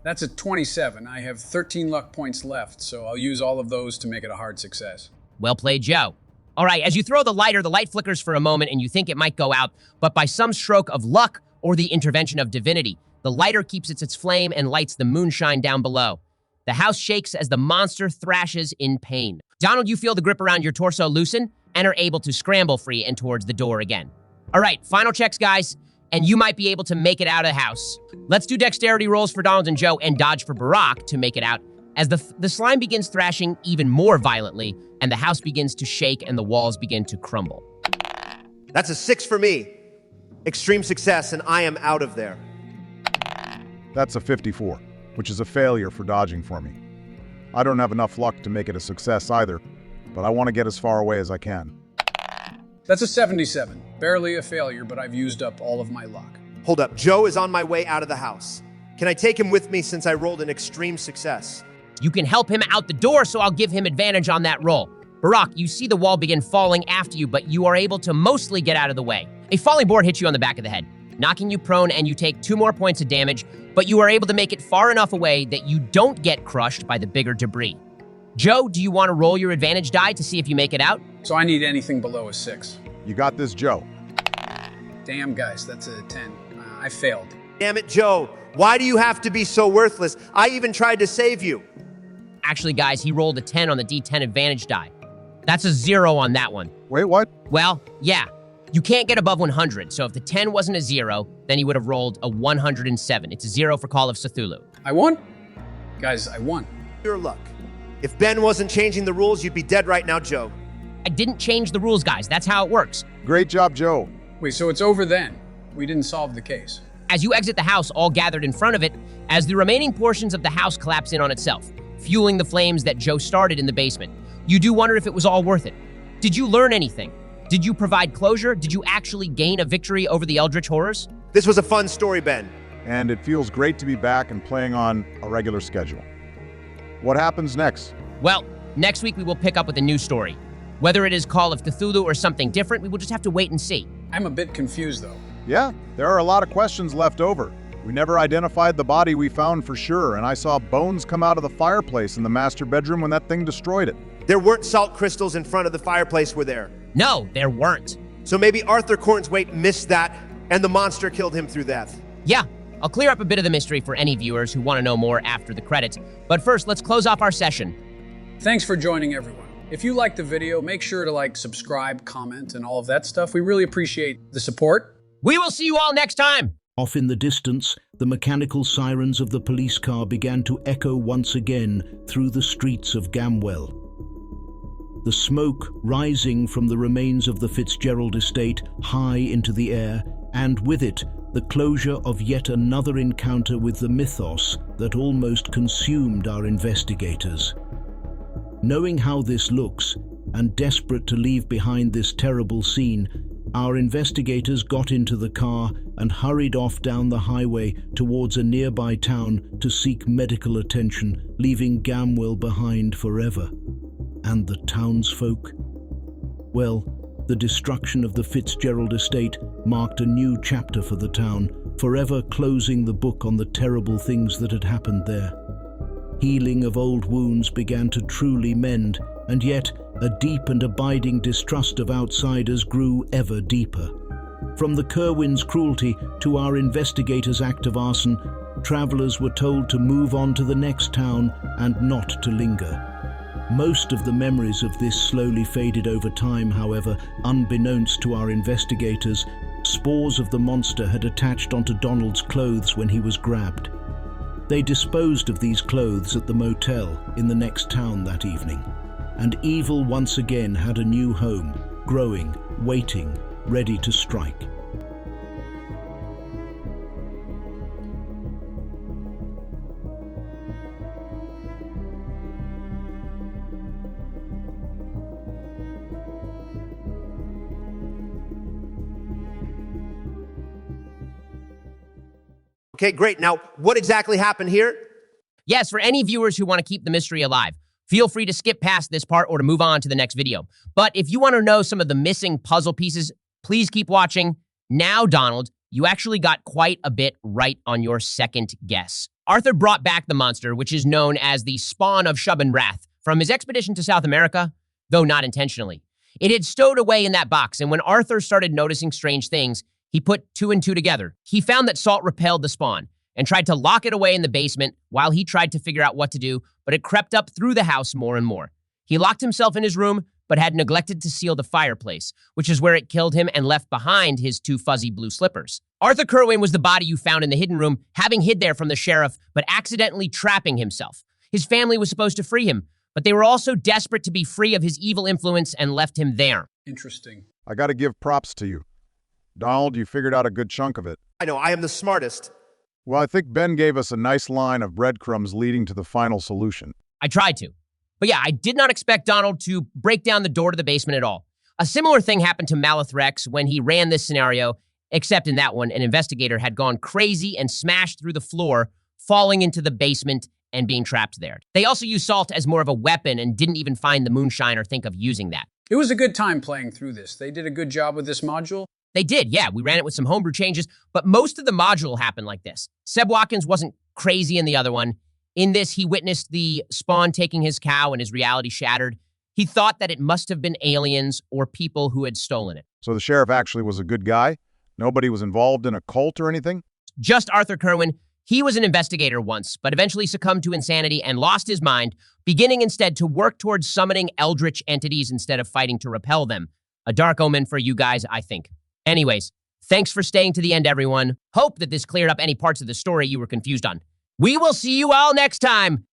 C: That's a 27. I have 13 luck points left, so I'll use all of those to make it a hard success.
B: Well played, Joe. All right, as you throw the lighter, the light flickers for a moment and you think it might go out, but by some stroke of luck or the intervention of divinity, the lighter keeps its flame and lights the moonshine down below. The house shakes as the monster thrashes in pain. Donald, you feel the grip around your torso loosen and are able to scramble free and towards the door again. All right, final checks, guys, and you might be able to make it out of the house. Let's do dexterity rolls for Donald and Joe and dodge for Barack to make it out as the slime begins thrashing even more violently and the house begins to shake and the walls begin to crumble.
D: That's a 6 for me. Extreme success, and I am out of there.
E: That's a 54, which is a failure for dodging for me. I don't have enough luck to make it a success either, but I want to get as far away as I can.
C: That's a 77. Barely a failure, but I've used up all of my luck.
D: Hold up, Joe is on my way out of the house. Can I take him with me since I rolled an extreme success?
B: You can help him out the door, so I'll give him advantage on that roll. Barack, you see the wall begin falling after you, but you are able to mostly get out of the way. A falling board hits you on the back of the head, knocking you prone, and you take 2 more points of damage, but you are able to make it far enough away that you don't get crushed by the bigger debris. Joe, do you want to roll your advantage die to see if you make it out?
C: So I need anything below a 6.
E: You got this, Joe.
C: Damn, guys, that's a 10. I failed.
D: Damn it, Joe. Why do you have to be so worthless? I even tried to save you.
B: Actually, guys, he rolled a 10 on the D10 advantage die. That's a 0 on that one.
E: Wait, what?
B: Well, yeah. You can't get above 100, so if the 10 wasn't a 0, then he would have rolled a 107. It's a 0 for Call of Cthulhu.
C: I won? Guys, I won.
D: Your luck. If Ben wasn't changing the rules, you'd be dead right now, Joe.
B: I didn't change the rules, guys. That's how it works.
E: Great job, Joe.
C: Wait, so it's over then? We didn't solve the case.
B: As you exit the house, all gathered in front of it, as the remaining portions of the house collapse in on itself, fueling the flames that Joe started in the basement. You do wonder if it was all worth it. Did you learn anything? Did you provide closure? Did you actually gain a victory over the eldritch horrors?
D: This was a fun story, Ben.
E: And it feels great to be back and playing on a regular schedule. What happens next?
B: Well, next week we will pick up with a new story. Whether it is Call of Cthulhu or something different, we will just have to wait and see.
C: I'm a bit confused, though.
E: Yeah, there are a lot of questions left over. We never identified the body we found for sure, and I saw bones come out of the fireplace in the master bedroom when that thing destroyed it.
D: There weren't salt crystals in front of the fireplace, were there?
B: No, there weren't.
D: So maybe Arthur Cornthwaite missed that, and the monster killed him through death.
B: Yeah, I'll clear up a bit of the mystery for any viewers who want to know more after the credits. But first, let's close off our session.
C: Thanks for joining, everyone. If you liked the video, make sure to subscribe, comment, and all of that stuff. We really appreciate the support.
B: We will see you all next time.
A: Off in the distance, the mechanical sirens of the police car began to echo once again through the streets of Gamwell. The smoke rising from the remains of the Fitzgerald Estate high into the air, and with it, the closure of yet another encounter with the Mythos that almost consumed our investigators. Knowing how this looks, and desperate to leave behind this terrible scene, our investigators got into the car and hurried off down the highway towards a nearby town to seek medical attention, leaving Gamwell behind forever. And the townsfolk? Well, the destruction of the Fitzgerald Estate marked a new chapter for the town, forever closing the book on the terrible things that had happened there. Healing of old wounds began to truly mend, and yet a deep and abiding distrust of outsiders grew ever deeper. From the Kerwins' cruelty to our investigators' act of arson, travelers were told to move on to the next town and not to linger. Most of the memories of this slowly faded over time, however, unbeknownst to our investigators. Spores of the monster had attached onto Donald's clothes when he was grabbed. They disposed of these clothes at the motel in the next town that evening, and evil once again had a new home, growing, waiting, ready to strike.
D: Okay, great. Now, what exactly happened here?
B: Yes, for any viewers who want to keep the mystery alive, feel free to skip past this part or to move on to the next video. But if you want to know some of the missing puzzle pieces, please keep watching. Now, Donald, you actually got quite a bit right on your second guess. Arthur brought back the monster, which is known as the spawn of Shubbenrath, from his expedition to South America, though not intentionally. It had stowed away in that box, and when Arthur started noticing strange things, he put two and two together. He found that salt repelled the spawn and tried to lock it away in the basement while he tried to figure out what to do, but it crept up through the house more and more. He locked himself in his room, but had neglected to seal the fireplace, which is where it killed him and left behind his two fuzzy blue slippers. Arthur Cornthwaite was the body you found in the hidden room, having hid there from the sheriff, but accidentally trapping himself. His family was supposed to free him, but they were also desperate to be free of his evil influence and left him there.
C: Interesting.
E: I gotta give props to you. Donald, you figured out a good chunk of it.
D: I know, I am the smartest.
E: Well, I think Ben gave us a nice line of breadcrumbs leading to the final solution.
B: I tried to. But yeah, I did not expect Donald to break down the door to the basement at all. A similar thing happened to Malith Rex when he ran this scenario, except in that one, an investigator had gone crazy and smashed through the floor, falling into the basement and being trapped there. They also used salt as more of a weapon and didn't even find the moonshine or think of using that.
C: It was a good time playing through this. They did a good job with this module.
B: They did, yeah. We ran it with some homebrew changes, but most of the module happened like this. Seb Watkins wasn't crazy in the other one. In this, he witnessed the spawn taking his cow and his reality shattered. He thought that it must have been aliens or people who had stolen it.
E: So the sheriff actually was a good guy? Nobody was involved in a cult or anything?
B: Just Arthur Cornthwaite. He was an investigator once, but eventually succumbed to insanity and lost his mind, beginning instead to work towards summoning eldritch entities instead of fighting to repel them. A dark omen for you guys, I think. Anyways, thanks for staying to the end, everyone. Hope that this cleared up any parts of the story you were confused on. We will see you all next time.